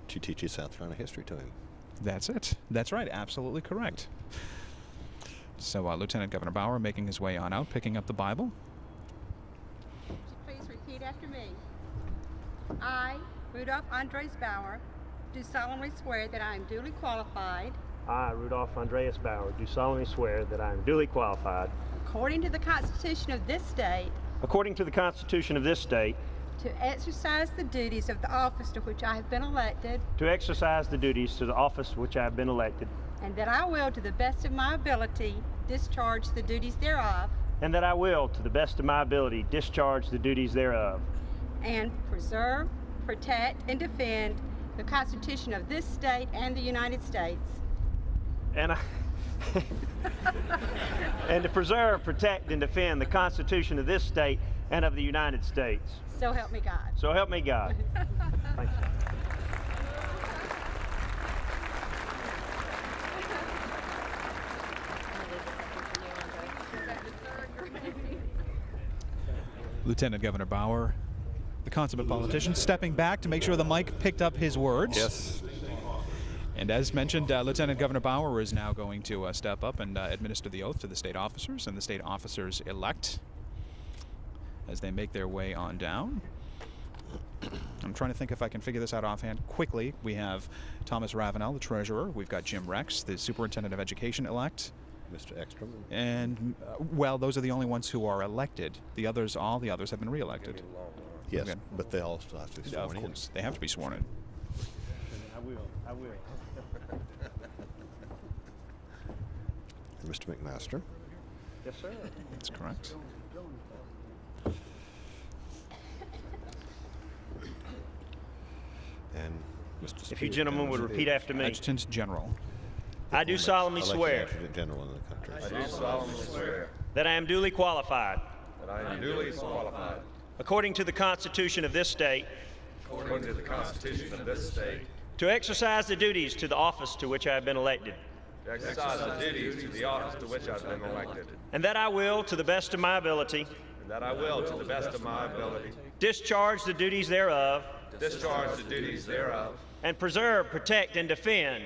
S2: she teaches South Carolina history to him.
S1: That's it. That's right. Absolutely correct. So Lieutenant Governor Bauer making his way on out, picking up the Bible.
S7: Please repeat after me. I, Rudolph Andres Bauer, do solemnly swear that I am duly qualified,
S8: I, Rudolph Andreas Bauer, do solemnly swear that I am duly qualified,
S7: according to the Constitution of this state,
S8: according to the Constitution of this state,
S7: to exercise the duties of the office to which I have been elected,
S8: to exercise the duties to the office to which I have been elected,
S7: and that I will, to the best of my ability, discharge the duties thereof,
S8: and that I will, to the best of my ability, discharge the duties thereof,
S7: and preserve, protect, and defend the Constitution of this state and the United States.
S8: and and to preserve, protect, and defend the Constitution of this state and of the United States.
S7: So help me God.
S8: So help me God. Thank you.
S1: Lieutenant Governor Bauer, the consummate politician, stepping back to make sure the mic picked up his words.
S2: Yes.
S1: And as mentioned, Lieutenant Governor Bauer is now going to step up and administer the oath to the state officers and the state officers-elect as they make their way on down. I'm trying to think if I can figure this out offhand quickly. We have Thomas Ravenel, the treasurer. We've got Jim Rex, the superintendent of education-elect.
S2: Mr. Ekstrom.
S1: And, well, those are the only ones who are elected. All the others have been re-elected.
S2: Yes,
S1: Okay.
S2: but they all still have to be sworn
S1: Of
S2: in.
S1: course, they have to be sworn in.
S8: I will.
S2: And Mr. McMaster.
S8: Yes, sir.
S1: That's correct.
S2: And Mr.
S8: If you
S2: Spears.
S8: gentlemen would repeat after me.
S1: Adjutant General.
S8: I do solemnly
S2: Elected
S8: swear
S2: Adjutant General in the country.
S8: that I am duly qualified,
S9: That I am duly qualified,
S8: according to the Constitution of this state,
S9: according to the Constitution of this state,
S8: to exercise the duties to the office to which I have been elected,
S9: to exercise the duties to the office to which I have been elected,
S8: and that I will, to the best of my ability,
S9: and that I will, to the best of my ability,
S8: discharge the duties thereof,
S9: discharge the duties thereof,
S8: and preserve, protect, and defend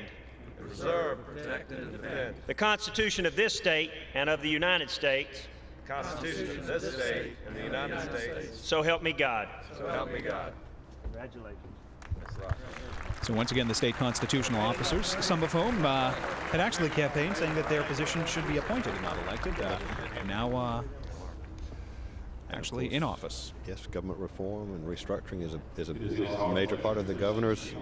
S9: preserve, protect, and defend
S8: the Constitution of this state and of the United States.
S9: the Constitution of this state and the United States.
S8: So help me God.
S9: So help me God.
S8: Congratulations.
S1: So once again, the state constitutional officers, some of whom had actually campaigned saying that their position should be appointed and not elected, now actually in office.
S2: Yes, government reform and restructuring is a major part of the governor's.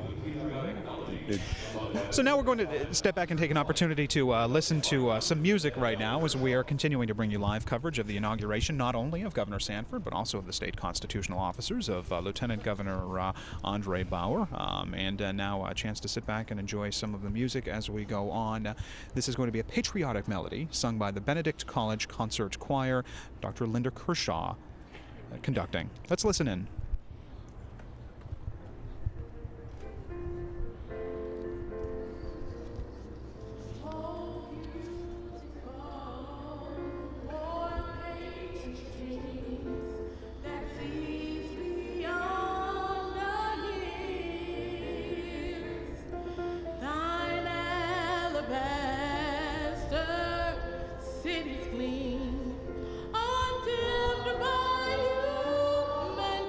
S1: So now we're going to step back and take an opportunity to listen to some music right now as we are continuing to bring you live coverage of the inauguration, not only of Governor Sanford, but also of the state constitutional officers, of Lieutenant Governor Andre Bauer, and now a chance to sit back and enjoy some of the music as we go on. This is going to be a patriotic melody sung by the Benedict College Concert Choir, Dr. Linda Kershaw conducting. Let's listen in.
S10: Cities gleam, undimmed by human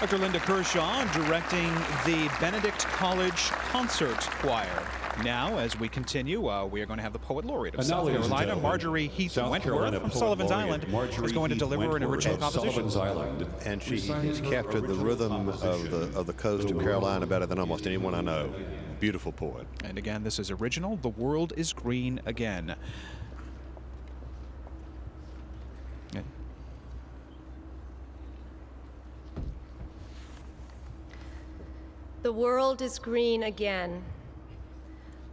S1: Dr. Linda Kershaw directing the Benedict College Concert Choir. Now, as we continue, we are going to have the Poet Laureate of South Carolina, Marjorie Heath Wentworth from Sullivan's Island, is going to deliver an original composition.
S2: And she has captured the rhythm of the coast of Carolina better than almost anyone I know. Beautiful poet.
S1: And again, this is original. The World is Green Again.
S10: The world is green again.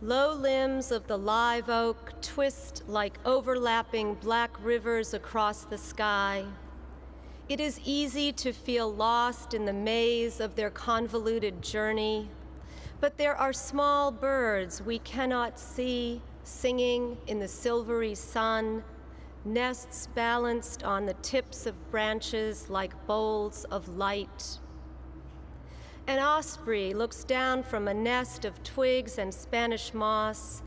S10: Low limbs of the live oak twist like overlapping black rivers across the sky. It is easy to feel lost in the maze of their convoluted journey, but there are small birds we cannot see singing in the silvery sun, nests balanced on the tips of branches like bowls of light. An osprey looks down from a nest of twigs and Spanish moss.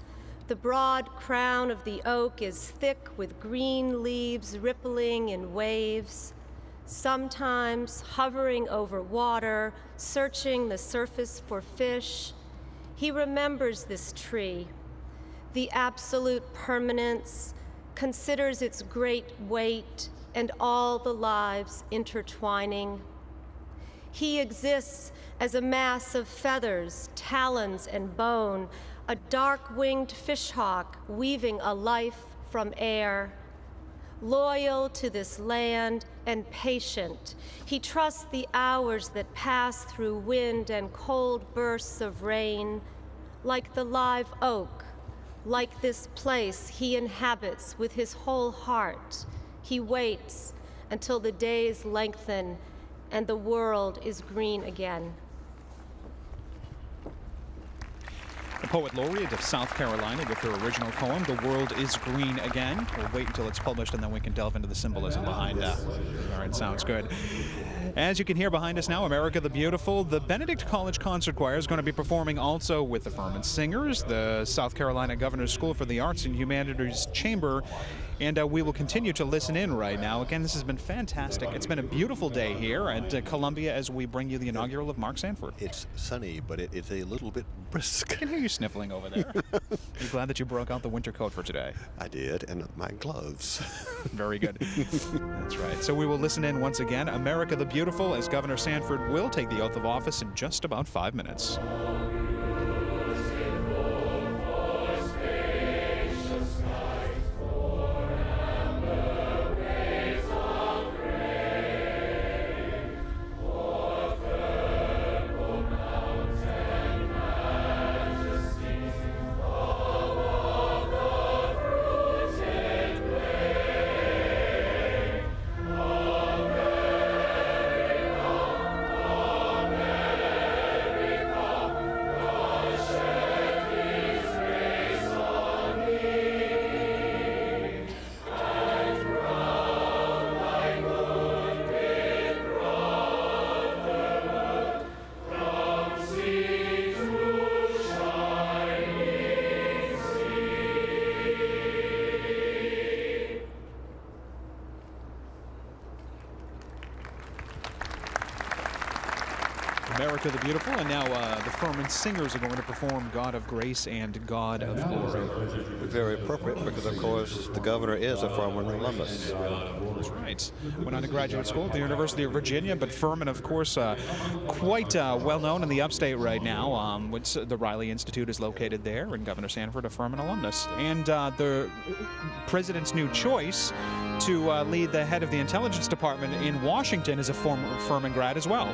S10: The broad crown of the oak is thick with green leaves rippling in waves, sometimes hovering over water, searching the surface for fish. He remembers this tree, the absolute permanence, considers its great weight and all the lives intertwining. He exists as a mass of feathers, talons, and bone, a dark-winged fishhawk weaving a life from air. Loyal to this land and patient, he trusts the hours that pass through wind and cold bursts of rain. Like the live oak, like this place he inhabits with his whole heart, he waits until the days lengthen and the world is green again.
S1: The Poet Laureate of South Carolina with her original poem, The World is Green Again. We'll wait until it's published and then we can delve into the symbolism behind that. All right, sounds good. As you can hear behind us now, America the Beautiful, the Benedict College Concert Choir is going to be performing also with the Furman Singers, the South Carolina Governor's School for the Arts and Humanities Chamber, and we will continue to listen in right now. Again, this has been fantastic. It's been a beautiful day here at Columbia as we bring you the inaugural of Mark Sanford.
S2: It's sunny, but it's a little bit brisk.
S1: I can hear you sniffling over there. You glad that you broke out the winter coat for today?
S2: I did, and my gloves.
S1: Very good. That's right. So we will listen in once again. America the Beautiful, as Governor Sanford will take the oath of office in just about 5 minutes. America the Beautiful, and now the Furman Singers are going to perform God of Grace and God of Glory.
S2: Very appropriate because, of course, the governor is a Furman alumnus.
S1: That's right. Went on to graduate school at the University of Virginia, but Furman, of course, quite well known in the upstate right now. Which the Riley Institute is located there, and Governor Sanford, a Furman alumnus. And the president's new choice to lead the head of the Intelligence Department in Washington is a former Furman grad as well.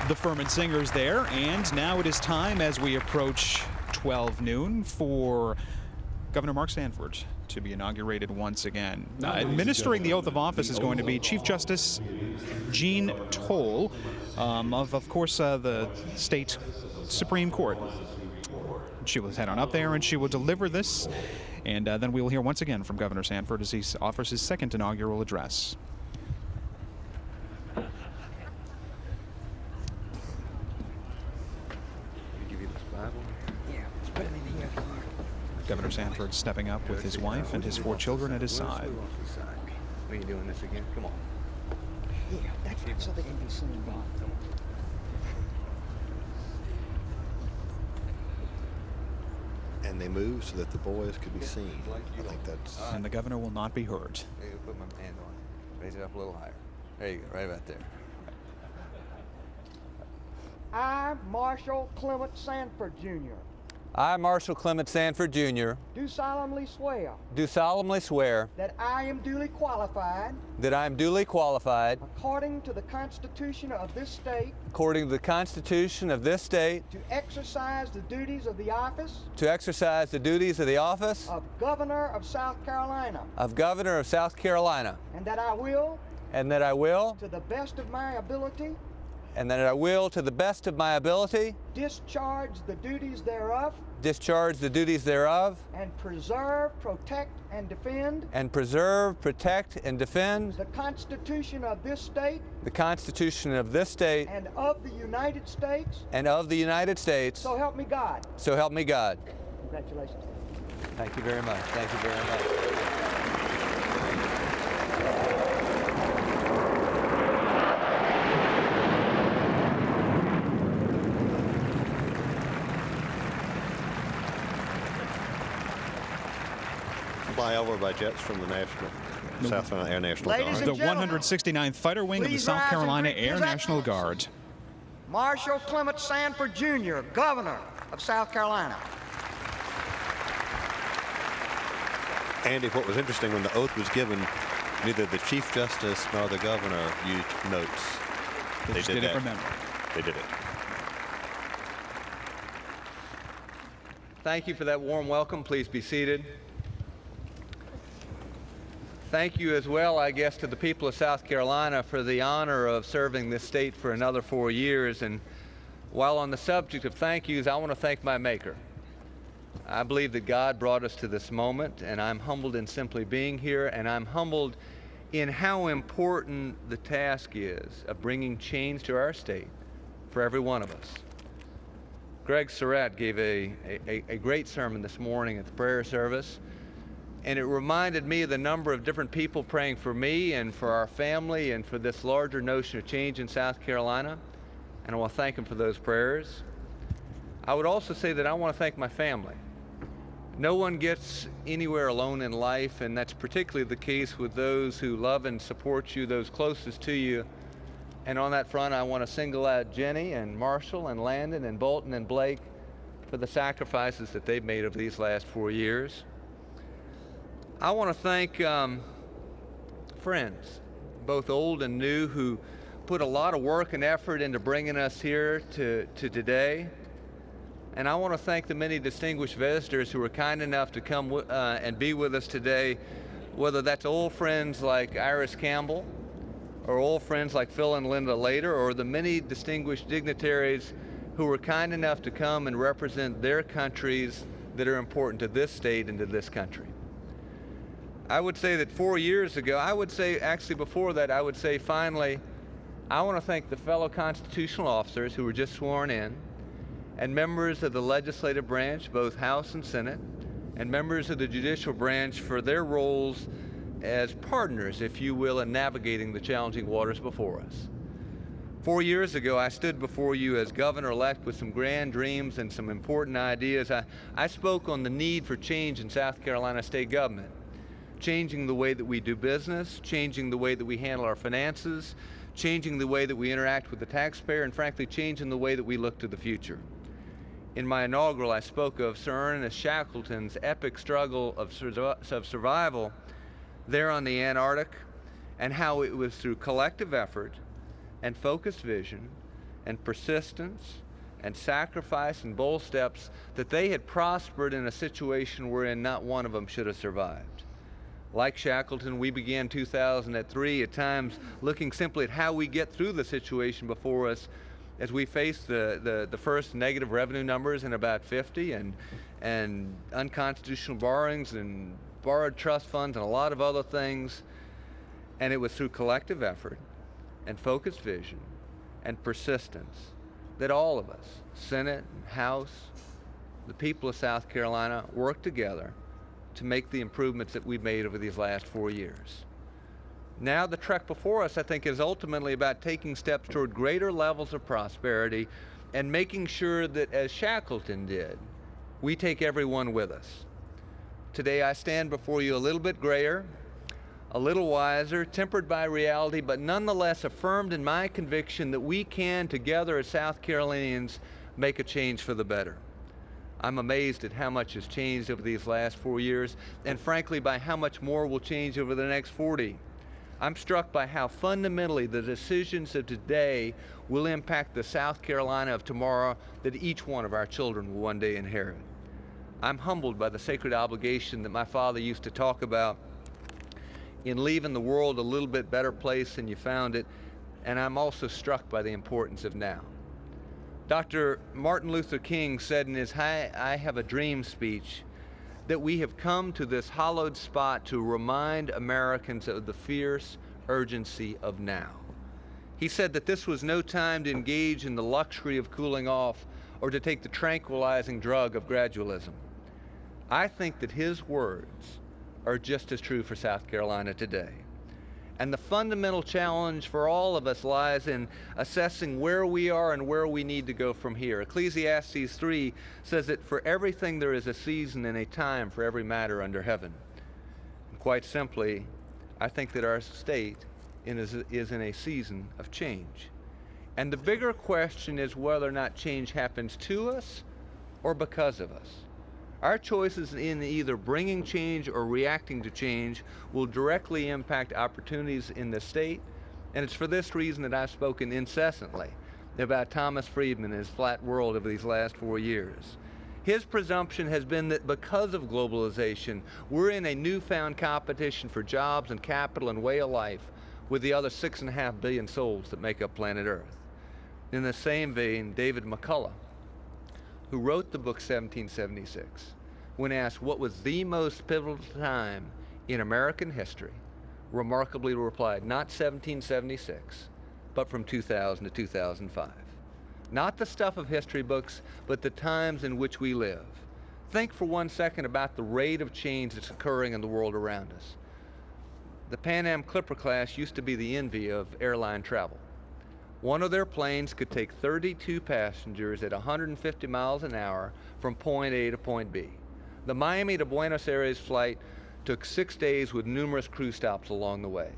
S1: the Furman Singers there, and now it is time as we approach 12 noon for Governor Mark Sanford to be inaugurated once again. Administering the oath of office is going to be Chief Justice Jean Toll of course, the state Supreme Court. She will head on up there and she will deliver this, and then we will hear once again from Governor Sanford as he offers his second inaugural address. Governor Sanford stepping up with his wife and his 4 children at his side.
S11: Are you doing this again? Come on.
S12: Yeah, that's so they can be seen.
S2: And they move so that the boys could be seen. I think that's...
S1: And the governor will not be hurt.
S11: There you go, put my hand on it. Raise it up a little higher. There you go, right about there.
S12: I, Marshall Clement Sanford, Jr.
S11: I, Marshall Clement Sanford, Jr.
S12: Do solemnly swear.
S11: Do solemnly swear.
S12: That I am duly qualified.
S11: That I am duly qualified.
S12: According to the Constitution of this state.
S11: According to the Constitution of this state.
S12: To exercise the duties of the office.
S11: To exercise the duties of the office.
S12: Of Governor of South Carolina.
S11: Of Governor of South Carolina.
S12: And that I will.
S11: And that I will.
S12: To the best of my ability.
S11: And that I will, to the best of my ability.
S12: Discharge the duties thereof.
S11: Discharge the duties thereof.
S12: And preserve, protect, and defend.
S11: And preserve, protect, and defend.
S12: The Constitution of this state.
S11: The Constitution of this state.
S12: And of the United States.
S11: And of the United States.
S12: So help me God.
S11: So help me God.
S12: Congratulations.
S11: Thank you very much. Thank you very much.
S2: Fly over by jets from the South Carolina Air National Guard.
S1: The 169th Fighter Wing of the South Carolina Air National Guard.
S12: Marshall Clement Sanford, Jr., Governor of South Carolina.
S2: Andy, what was interesting when the oath was given, neither the Chief Justice nor the Governor used notes.
S1: They did it from memory.
S2: They did it.
S11: Thank you for that warm welcome. Please be seated. Thank you as well, I guess, to the people of South Carolina for the honor of serving this state for another 4 years. And while on the subject of thank yous, I want to thank my Maker. I believe that God brought us to this moment, and I'm humbled in simply being here, and I'm humbled in how important the task is of bringing change to our state for every one of us. Greg Surratt gave a great sermon this morning at the prayer service. And it reminded me of the number of different people praying for me and for our family and for this larger notion of change in South Carolina. And I want to thank them for those prayers. I would also say that I want to thank my family. No one gets anywhere alone in life, and that's particularly the case with those who love and support you, those closest to you. And on that front, I want to single out Jenny and Marshall and Landon and Bolton and Blake for the sacrifices that they've made over these last 4 years. I want to thank friends, both old and new, who put a lot of work and effort into bringing us here to today. And I want to thank the many distinguished visitors who were kind enough to come and be with us today, whether that's old friends like Iris Campbell, or old friends like Phil and Linda Later, or the many distinguished dignitaries who were kind enough to come and represent their countries that are important to this state and to this country. I would say that 4 years ago, I would say actually before that, I would say finally, I want to thank the fellow constitutional officers who were just sworn in, and members of the legislative branch, both House and Senate, and members of the judicial branch for their roles as partners, if you will, in navigating the challenging waters before us. 4 years ago, I stood before you as governor-elect with some grand dreams and some important ideas. I spoke on the need for change in South Carolina state government. Changing the way that we do business, changing the way that we handle our finances, changing the way that we interact with the taxpayer, and frankly, changing the way that we look to the future. In my inaugural, I spoke of Sir Ernest Shackleton's epic struggle of survival there on the Antarctic, and how it was through collective effort and focused vision and persistence and sacrifice and bold steps that they had prospered in a situation wherein not one of them should have survived. Like Shackleton, we began 2003 at times looking simply at how we get through the situation before us as we face the first negative revenue numbers in about 50 and unconstitutional borrowings and borrowed trust funds and a lot of other things. And it was through collective effort and focused vision and persistence that all of us, Senate and House, the people of South Carolina, worked together to make the improvements that we've made over these last 4 years. Now the trek before us, I think, is ultimately about taking steps toward greater levels of prosperity and making sure that, as Shackleton did, we take everyone with us. Today I stand before you a little bit grayer, a little wiser, tempered by reality, but nonetheless affirmed in my conviction that we can, together as South Carolinians, make a change for the better. I'm amazed at how much has changed over these last 4 years, and frankly, by how much more will change over the next 40. I'm struck by how fundamentally the decisions of today will impact the South Carolina of tomorrow that each one of our children will one day inherit. I'm humbled by the sacred obligation that my father used to talk about in leaving the world a little bit better place than you found it, and I'm also struck by the importance of now. Dr. Martin Luther King said in his I Have a Dream speech that we have come to this hallowed spot to remind Americans of the fierce urgency of now. He said that this was no time to engage in the luxury of cooling off or to take the tranquilizing drug of gradualism. I think that his words are just as true for South Carolina today. And the fundamental challenge for all of us lies in assessing where we are and where we need to go from here. Ecclesiastes 3 says that for everything there is a season and a time for every matter under heaven. And quite simply, I think that our state is in a season of change. And the bigger question is whether or not change happens to us or because of us. Our choices in either bringing change or reacting to change will directly impact opportunities in the state, and it's for this reason that I've spoken incessantly about Thomas Friedman and his flat world over these last 4 years. His presumption has been that because of globalization, we're in a newfound competition for jobs and capital and way of life with the other 6.5 billion souls that make up planet Earth. In the same vein, David McCullough, who wrote the book 1776, when asked what was the most pivotal time in American history, remarkably replied, not 1776, but from 2000 to 2005. Not the stuff of history books, but the times in which we live. Think for 1 second about the rate of change that's occurring in the world around us. The Pan Am Clipper class used to be the envy of airline travel. One of their planes could take 32 passengers at 150 miles an hour from point A to point B. The Miami to Buenos Aires flight took 6 days with numerous crew stops along the way.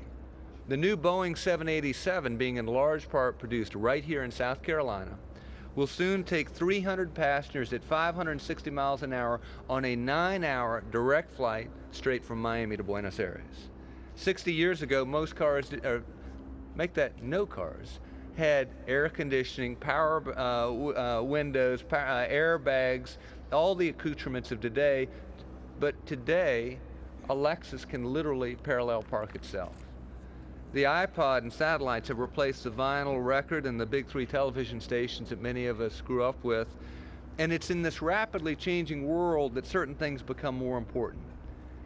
S11: The new Boeing 787, being in large part produced right here in South Carolina, will soon take 300 passengers at 560 miles an hour on a 9-hour direct flight straight from Miami to Buenos Aires. 60 years ago, most cars, no cars, had air conditioning, power windows, airbags, all the accoutrements of today. But today, a Lexus can literally parallel park itself. The iPod and satellites have replaced the vinyl record and the big 3 television stations that many of us grew up with. And it's in this rapidly changing world that certain things become more important.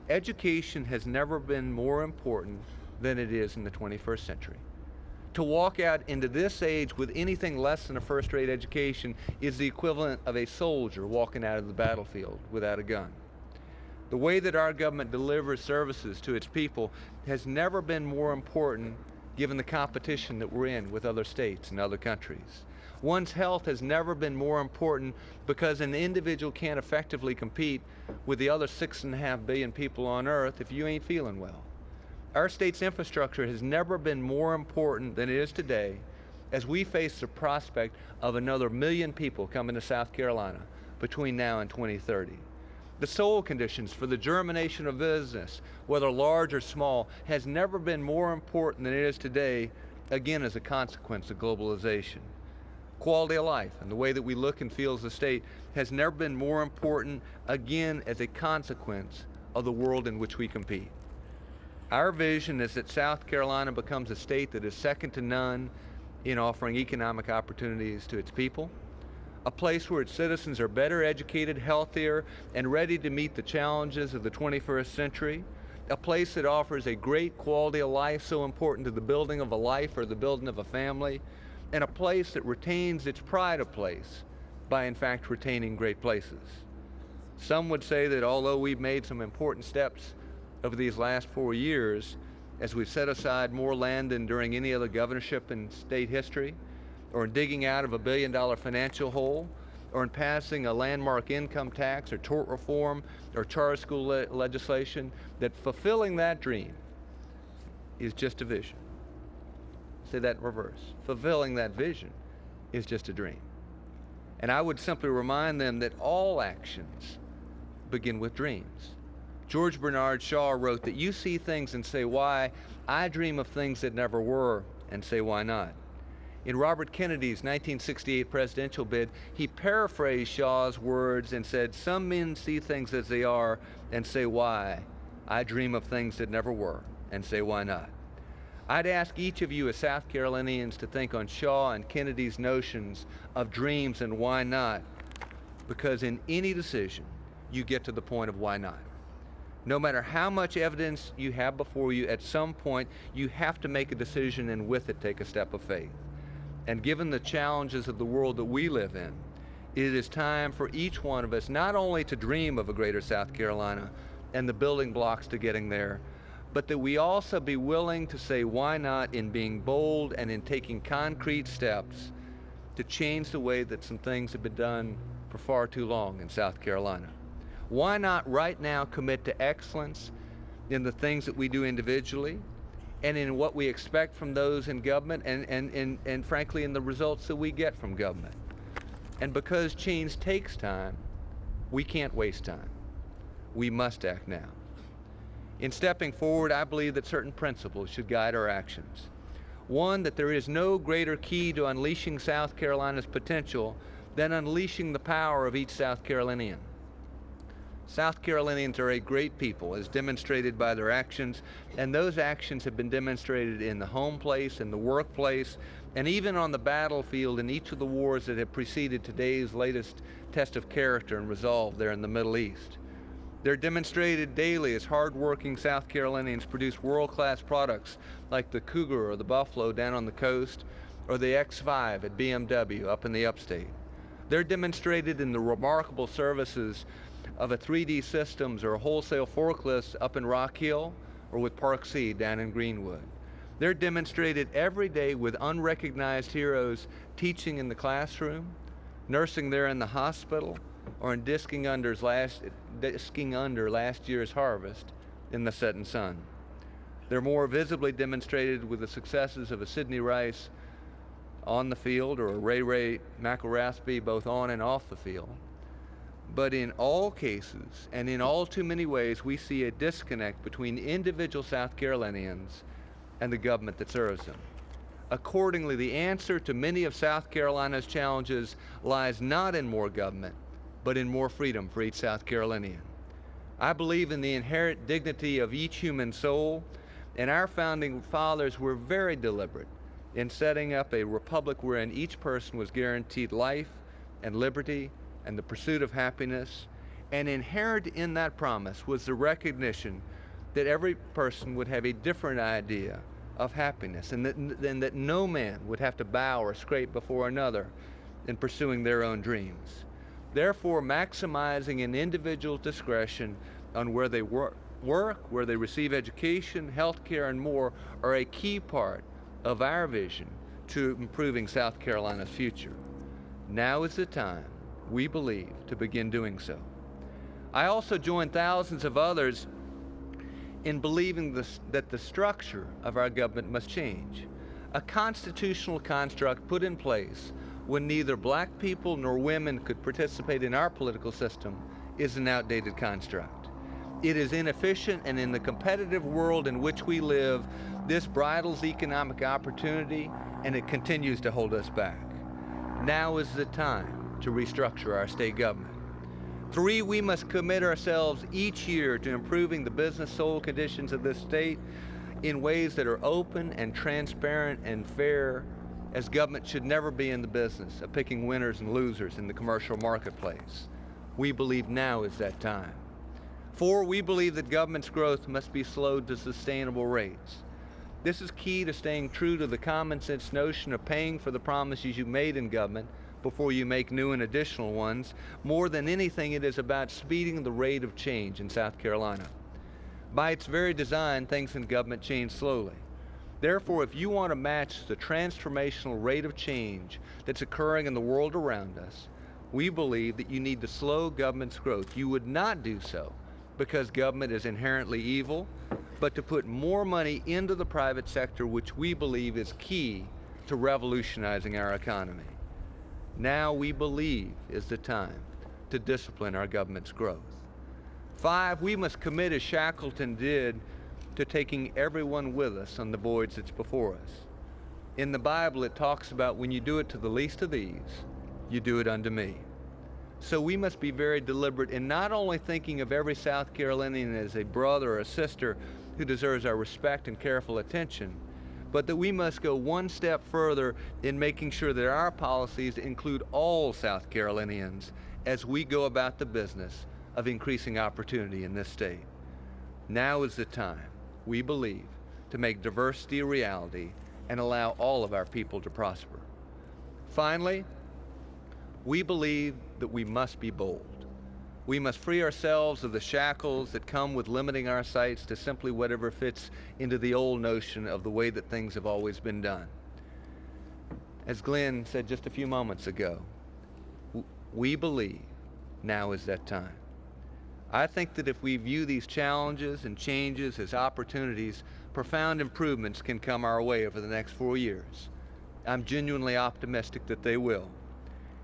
S11: Education has never been more important than it is in the 21st century. To walk out into this age with anything less than a first-rate education is the equivalent of a soldier walking out of the battlefield without a gun. The way that our government delivers services to its people has never been more important given the competition that we're in with other states and other countries. One's health has never been more important because an individual can't effectively compete with the other 6.5 billion people on Earth if you ain't feeling well. Our state's infrastructure has never been more important than it is today as we face the prospect of another 1 million people coming to South Carolina between now and 2030. The soil conditions for the germination of business, whether large or small, has never been more important than it is today, again as a consequence of globalization. Quality of life and the way that we look and feel as a state has never been more important, again, as a consequence of the world in which we compete. Our vision is that South Carolina becomes a state that is second to none in offering economic opportunities to its people, a place where its citizens are better educated, healthier, and ready to meet the challenges of the 21st century, a place that offers a great quality of life so important to the building of a life or the building of a family, and a place that retains its pride of place by in fact retaining great places. Some would say that although we've made some important steps over these last 4 years, as we've set aside more land than during any other governorship in state history, or in digging out of $1 billion financial hole, or in passing a landmark income tax or tort reform or charter school legislation, that fulfilling that dream is just a vision. Say that in reverse. Fulfilling that vision is just a dream. And I would simply remind them that all actions begin with dreams. George Bernard Shaw wrote that you see things and say, why? I dream of things that never were, and say, why not? In Robert Kennedy's 1968 presidential bid, he paraphrased Shaw's words and said, some men see things as they are and say, why? I dream of things that never were, and say, why not? I'd ask each of you as South Carolinians to think on Shaw and Kennedy's notions of dreams and why not, because in any decision, you get to the point of why not. No matter how much evidence you have before you, at some point, you have to make a decision and with it take a step of faith. And given the challenges of the world that we live in, it is time for each one of us not only to dream of a greater South Carolina and the building blocks to getting there, but that we also be willing to say why not in being bold and in taking concrete steps to change the way that some things have been done for far too long in South Carolina. Why not right now commit to excellence in the things that we do individually and in what we expect from those in government and frankly in the results that we get from government. And because change takes time, we can't waste time. We must act now. In stepping forward, I believe that certain principles should guide our actions. One, that there is no greater key to unleashing South Carolina's potential than unleashing the power of each South Carolinian. South Carolinians are a great people, as demonstrated by their actions, and those actions have been demonstrated in the home place, in the workplace, and even on the battlefield in each of the wars that have preceded today's latest test of character and resolve there in the Middle East. They're demonstrated daily as hard-working South Carolinians produce world-class products like the Cougar or the Buffalo down on the coast, or the X5 at BMW up in the upstate. They're demonstrated in the remarkable services of a 3D Systems or wholesale forklifts up in Rock Hill or with Park C down in Greenwood. They're demonstrated every day with unrecognized heroes teaching in the classroom, nursing there in the hospital, or in disking under last year's harvest in the setting sun. They're more visibly demonstrated with the successes of a Sidney Rice on the field or a Ray McElrathbey both on and off the field. But in all cases, and in all too many ways, we see a disconnect between individual South Carolinians and the government that serves them. Accordingly, the answer to many of South Carolina's challenges lies not in more government, but in more freedom for each South Carolinian. I believe in the inherent dignity of each human soul, and our founding fathers were very deliberate in setting up a republic wherein each person was guaranteed life and liberty and the pursuit of happiness, and inherent in that promise was the recognition that every person would have a different idea of happiness, and that no man would have to bow or scrape before another in pursuing their own dreams. Therefore, maximizing an individual's discretion on where they work, where they receive education, health care, and more are a key part of our vision to improving South Carolina's future. Now is the time, we believe, to begin doing so. I also join thousands of others in believing that the structure of our government must change. A constitutional construct put in place when neither black people nor women could participate in our political system is an outdated construct. It is inefficient, and in the competitive world in which we live, this bridles economic opportunity and it continues to hold us back. Now is the time to restructure our state government. 3, we must commit ourselves each year to improving the business soul conditions of this state in ways that are open and transparent and fair, as government should never be in the business of picking winners and losers in the commercial marketplace. We believe now is that time. 4, we believe that government's growth must be slowed to sustainable rates. This is key to staying true to the common sense notion of paying for the promises you made in government before you make new and additional ones. More than anything, it is about speeding the rate of change in South Carolina. By its very design, things in government change slowly. Therefore, if you want to match the transformational rate of change that's occurring in the world around us, we believe that you need to slow government's growth. You would not do so because government is inherently evil, but to put more money into the private sector, which we believe is key to revolutionizing our economy. Now we believe is the time to discipline our government's growth. 5, we must commit, as Shackleton did, to taking everyone with us on the voyage that's before us. In the Bible, it talks about when you do it to the least of these, you do it unto me. So we must be very deliberate in not only thinking of every South Carolinian as a brother or a sister who deserves our respect and careful attention, but that we must go one step further in making sure that our policies include all South Carolinians as we go about the business of increasing opportunity in this state. Now is the time, we believe, to make diversity a reality and allow all of our people to prosper. Finally, we believe that we must be bold. We must free ourselves of the shackles that come with limiting our sights to simply whatever fits into the old notion of the way that things have always been done. As Glenn said just a few moments ago, we believe now is that time. I think that if we view these challenges and changes as opportunities, profound improvements can come our way over the next 4 years. I'm genuinely optimistic that they will.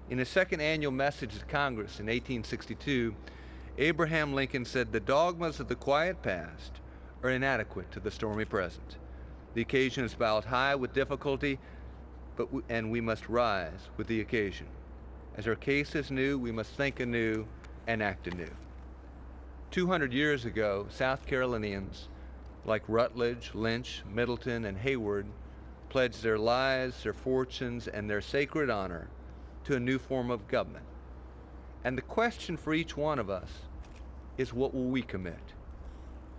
S11: In his second annual message to Congress in 1862, Abraham Lincoln said, "The dogmas of the quiet past are inadequate to the stormy present. The occasion is bowed high with difficulty, and we must rise with the occasion. As our case is new, we must think anew and act anew." 200 years ago, South Carolinians like Rutledge, Lynch, Middleton, and Hayward pledged their lives, their fortunes, and their sacred honor to a new form of government. And the question for each one of us is, what will we commit?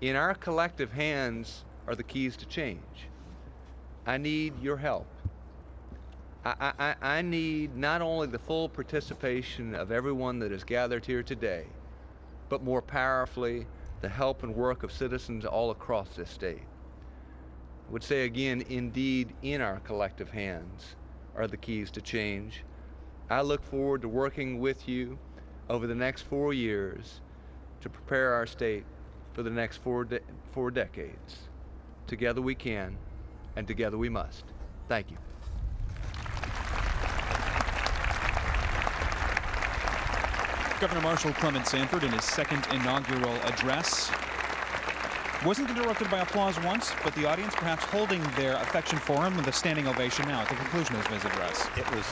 S11: In our collective hands are the keys to change. I need your help. I need not only the full participation of everyone that is gathered here today, but more powerfully, the help and work of citizens all across this state. I would say again, indeed, in our collective hands are the keys to change. I look forward to working with you over the next 4 years to prepare our state for the next four decades. Together we can, and together we must. Thank you.
S1: Governor Marshall Clement Sanford in his second inaugural address wasn't interrupted by applause once, but the audience perhaps holding their affection for him with a standing ovation now at the conclusion of his address.
S2: It was,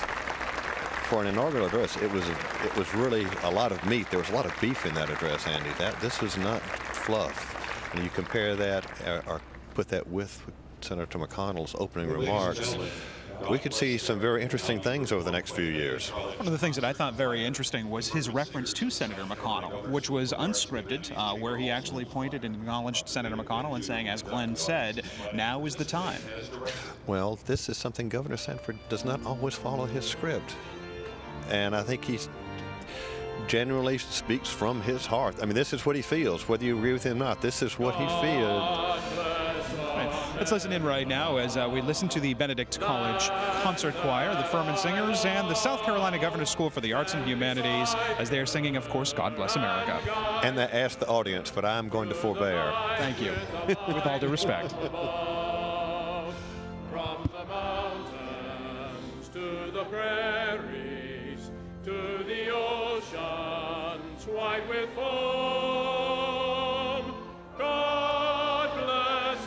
S2: for an inaugural address, it was really a lot of meat. There was a lot of beef in that address, Andy. This was not fluff. And you compare that or put that with Senator McConnell's opening remarks, we could see some very interesting things over the next few years.
S1: One of the things that I thought very interesting was his reference to Senator McConnell, which was unscripted, where he actually pointed and acknowledged Senator McConnell and saying, as Glenn said, now is the time.
S2: Well, this is something Governor Sanford does not always follow his script. And I think he genuinely speaks from his heart. I mean, this is what he feels, whether you agree with him or not. This is what he feels.
S1: Let's listen in right now as we listen to the Benedict College Concert Choir, the Furman Singers, and the South Carolina Governor's School for the Arts and Humanities as they're singing, of course, God Bless America.
S2: And they asked the audience, but I'm going to forbear.
S1: Thank you. With all due respect.
S13: From the mountains to the prairies, to the oceans white with foam, God bless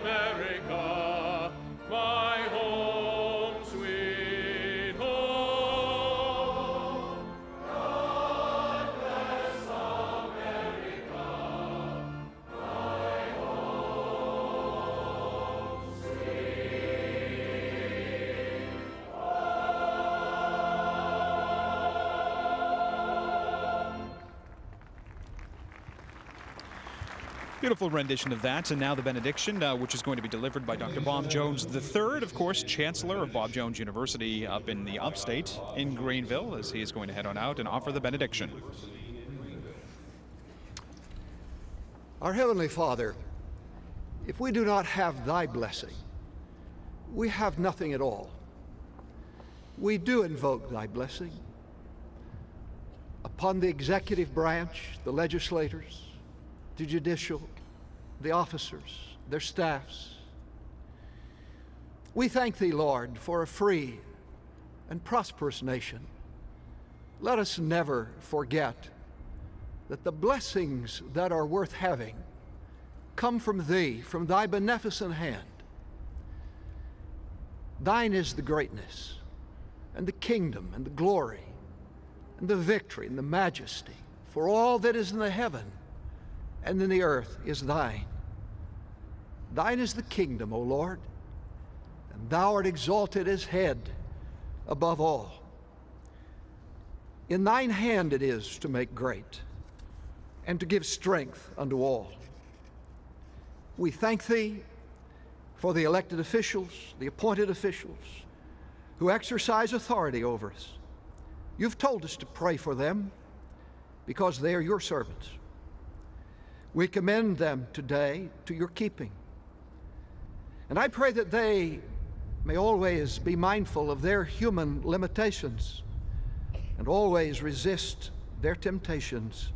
S13: America, my home, sweet home.
S1: Beautiful rendition of that. And now the benediction, which is going to be delivered by Dr. Bob Jones III, of course, Chancellor of Bob Jones University up in the upstate in Greenville, as he is going to head on out and offer the benediction.
S12: Our Heavenly Father, if we do not have thy blessing, we have nothing at all. We do invoke thy blessing upon the executive branch, the legislators, the judicial, the officers, their staffs. We thank thee, Lord, for a free and prosperous nation. Let us never forget that the blessings that are worth having come from thee, from thy beneficent hand. Thine is the greatness and the kingdom and the glory and the victory and the majesty, for all that is in the heaven and in the earth is thine. Thine is the kingdom, O Lord, and thou art exalted as head above all. In thine hand it is to make great and to give strength unto all. We thank thee for the elected officials, the appointed officials who exercise authority over us. You've told us to pray for them because they are your servants. We commend them today to your keeping. And I pray that they may always be mindful of their human limitations and always resist their temptations.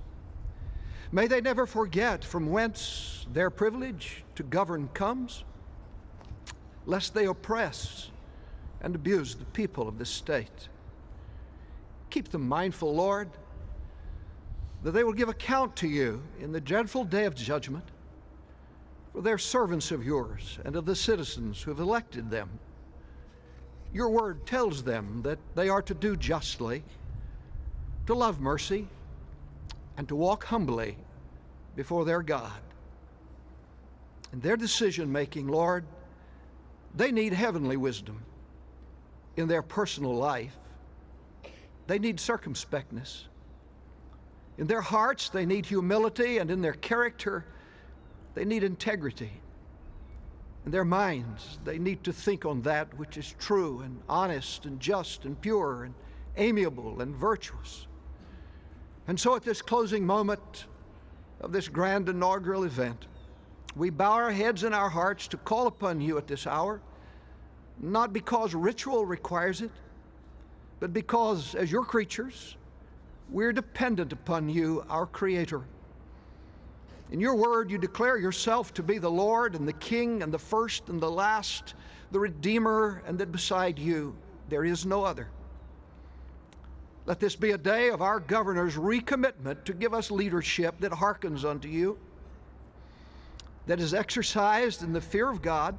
S12: May they never forget from whence their privilege to govern comes, lest they oppress and abuse the people of this state. Keep them mindful, Lord, that they will give account to you in the dreadful day of judgment, for they're servants of yours and of the citizens who have elected them. Your word tells them that they are to do justly, to love mercy, and to walk humbly before their God. In their decision-making, Lord, they need heavenly wisdom in their personal life. They need circumspectness. In their hearts, they need humility, and in their character, they need integrity. In their minds, they need to think on that which is true and honest and just and pure and amiable and virtuous. And so at this closing moment of this grand inaugural event, we bow our heads and our hearts to call upon you at this hour, not because ritual requires it, but because as your creatures, we're dependent upon you, our Creator. In your word, you declare yourself to be the Lord and the King and the first and the last, the Redeemer, and that beside you there is no other. Let this be a day of our governor's recommitment to give us leadership that hearkens unto you, that is exercised in the fear of God,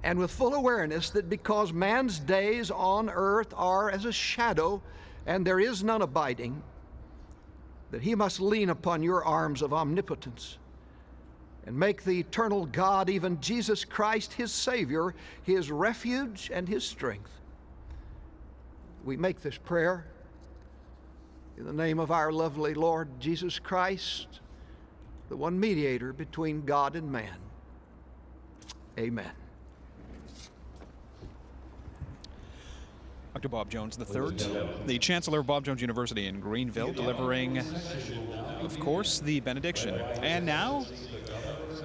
S12: and with full awareness that because man's days on earth are as a shadow and there is none abiding, that he must lean upon your arms of omnipotence and make the eternal God, even Jesus Christ, his Savior, his refuge and his strength. We make this prayer in the name of our lovely Lord Jesus Christ, the one mediator between God and man. Amen.
S1: Dr. Bob Jones III, the Chancellor of Bob Jones University in Greenville, delivering, of course, the benediction. And now,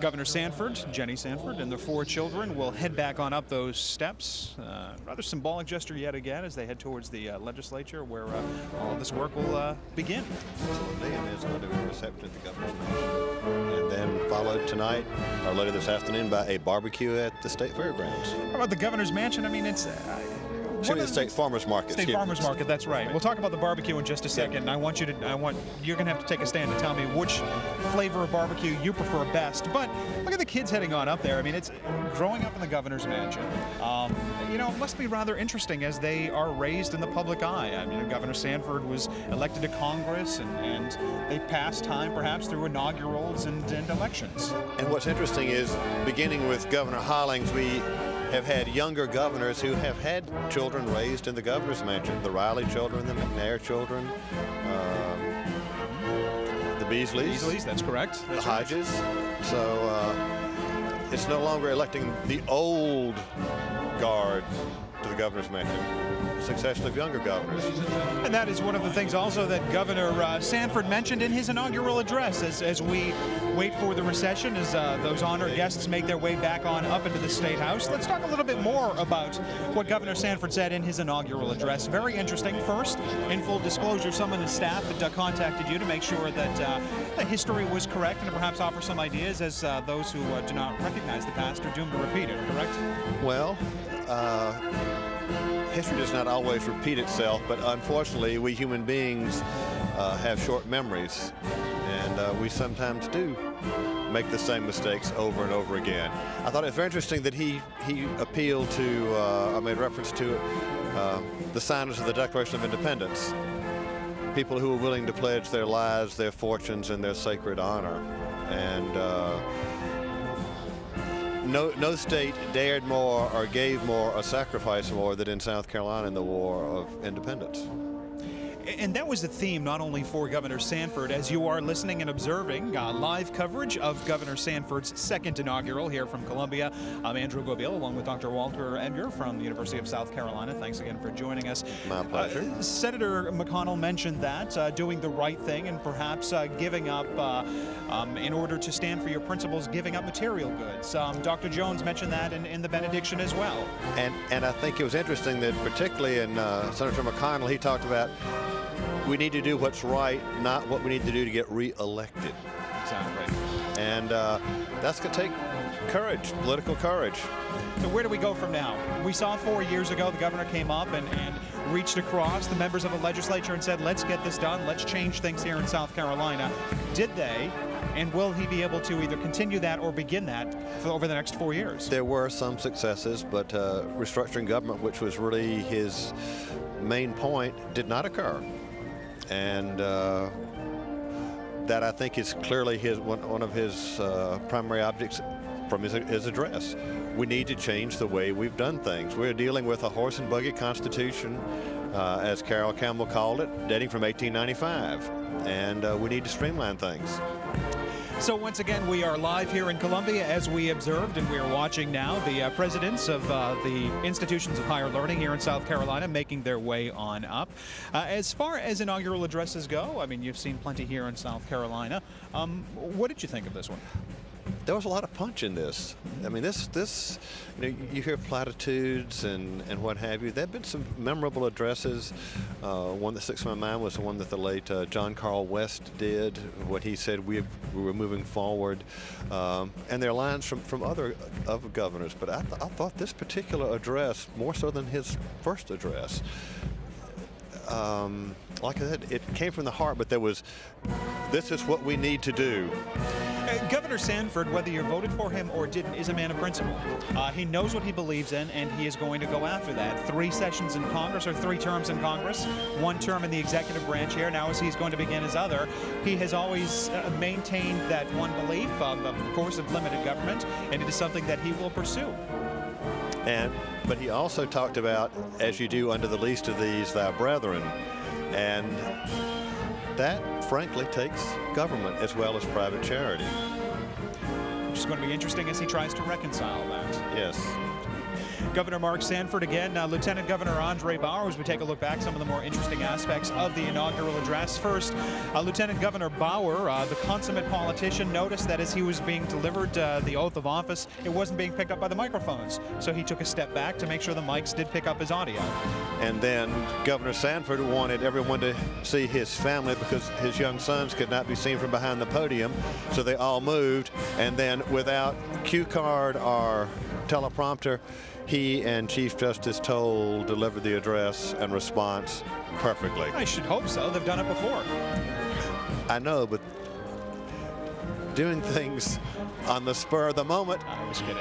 S1: Governor Sanford, Jenny Sanford, and the four children will head back on up those steps. Rather symbolic gesture yet again as they head towards the legislature where all of this work will begin.
S2: Absolutely, and there's going to be a reception at the governor's mansion. And then followed tonight, or later this afternoon, by a barbecue at the State Fairgrounds.
S1: How about the governor's mansion? I mean, it's...
S2: The State Farmers Market.
S1: State Farmers Market, that's right. We'll talk about the barbecue in just a second. You're going to have to take a stand and tell me which flavor of barbecue you prefer best. But look at the kids heading on up there. I mean, it's growing up in the governor's mansion. It must be rather interesting as they are raised in the public eye. I mean, Governor Sanford was elected to Congress, and they passed time perhaps through inaugurals and elections.
S2: And what's interesting is, beginning with Governor Hollings, we have had younger governors who have had children raised in the governor's mansion. The Riley children, the McNair children, the Beasleys.
S1: That's correct.
S2: The
S1: That's right.
S2: Hodges. So it's no longer electing the old guard to the governor's mansion. Succession of younger governors.
S1: And that is one of the things also that Governor Sanford mentioned in his inaugural address as we wait for the recession, as those honored guests make their way back on up into the State House. Let's talk a little bit more about what Governor Sanford said in his inaugural address. Very interesting. First, in full disclosure, someone in staff had contacted you to make sure that the history was correct and to perhaps offer some ideas, as those who do not recognize the past are doomed to repeat it, correct?
S2: Well, history does not always repeat itself, but unfortunately we human beings have short memories, and we sometimes do make the same mistakes over and over again. I thought it was very interesting that he appealed to, I made reference to it, the signers of the Declaration of Independence, people who were willing to pledge their lives, their fortunes, and their sacred honor. And no state dared more or gave more or sacrificed more than in South Carolina in the War of Independence.
S1: And that was the theme not only for Governor Sanford, as you are listening and observing live coverage of Governor Sanford's second inaugural here from Columbia. I'm Andrew Gobiel, along with Dr. Walter Edgar from the University of South Carolina. Thanks again for joining us.
S2: My pleasure.
S1: Senator McConnell mentioned that doing the right thing and perhaps giving up, in order to stand for your principles, giving up material goods. Dr. Jones mentioned that in the benediction as well.
S2: And I think it was interesting that particularly in Senator McConnell, he talked about we need to do what's right, not what we need to do to get re-elected.
S1: Exactly.
S2: And that's going to take courage, political courage.
S1: So where do we go from now? We saw 4 years ago the governor came up and reached across the members of the legislature and said, let's get this done, let's change things here in South Carolina. Did they? And will he be able to either continue that or begin that over the next 4 years?
S2: There were some successes, but restructuring government, which was really his main point, did not occur. And that, I think, is clearly one of his primary objects from his address. We need to change the way we've done things. We're dealing with a horse and buggy constitution, as Carroll Campbell called it, dating from 1895. And we need to streamline things.
S1: So once again, we are live here in Columbia, as we observed, and we are watching now the presidents of the institutions of higher learning here in South Carolina making their way on up. As far as inaugural addresses go, I mean, you've seen plenty here in South Carolina. What did you think of this one?
S2: There was a lot of punch in this. I mean, this, you know, you hear platitudes and what have you. There have been some memorable addresses. One that sticks in my mind was the one that the late John Carl West did. What he said, we were moving forward, and there are lines from other governors. But I thought this particular address, more so than his first address, like I said, it came from the heart. But this is what we need to do.
S1: Governor Sanford, whether you voted for him or didn't, is a man of principle. He knows what he believes in, and he is going to go after that. 3 sessions in Congress, or 3 terms in Congress, 1 term in the executive branch here. Now, as he's going to begin his other, he has always maintained that one belief, of course, of limited government, and it is something that he will pursue.
S2: But he also talked about, as you do under the least of these, thy brethren, and that, frankly, takes government as well as private charity.
S1: Which is going to be interesting as he tries to reconcile that.
S2: Yes.
S1: Governor Mark Sanford again, Lieutenant Governor Andre Bauer, as we take a look back some of the more interesting aspects of the inaugural address. First, Lieutenant Governor Bauer, the consummate politician, noticed that as he was being delivered the oath of office, it wasn't being picked up by the microphones. So he took a step back to make sure the mics did pick up his audio.
S2: And then Governor Sanford wanted everyone to see his family because his young sons could not be seen from behind the podium. So they all moved, and then without cue card or teleprompter, he and Chief Justice Toll delivered the address and response perfectly.
S1: I should hope so. They've done it before.
S2: I know, but doing things on the spur of the moment.
S1: I was kidding.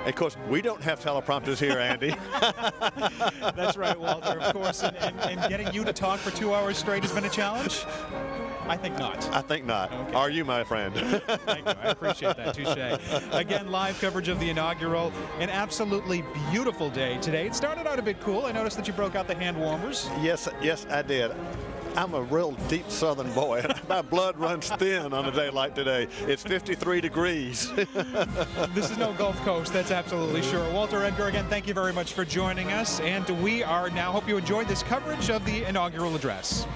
S2: Of course, we don't have teleprompters here, Andy.
S1: That's right, Walter, of course. And getting you to talk for 2 hours straight has been a challenge? I think not.
S2: I think not.
S1: Okay.
S2: Are you, my friend?
S1: Thank you. I appreciate that. Touche. Again, live coverage of the inaugural. An absolutely beautiful day today. It started out a bit cool. I noticed that you broke out the hand warmers.
S2: Yes, I did. I'm a real deep Southern boy. My blood runs thin on a day like today. It's 53 degrees.
S1: This is no Gulf Coast, that's absolutely sure. Walter Edgar, again, thank you very much for joining us. And we are now, hope you enjoyed this coverage of the inaugural address.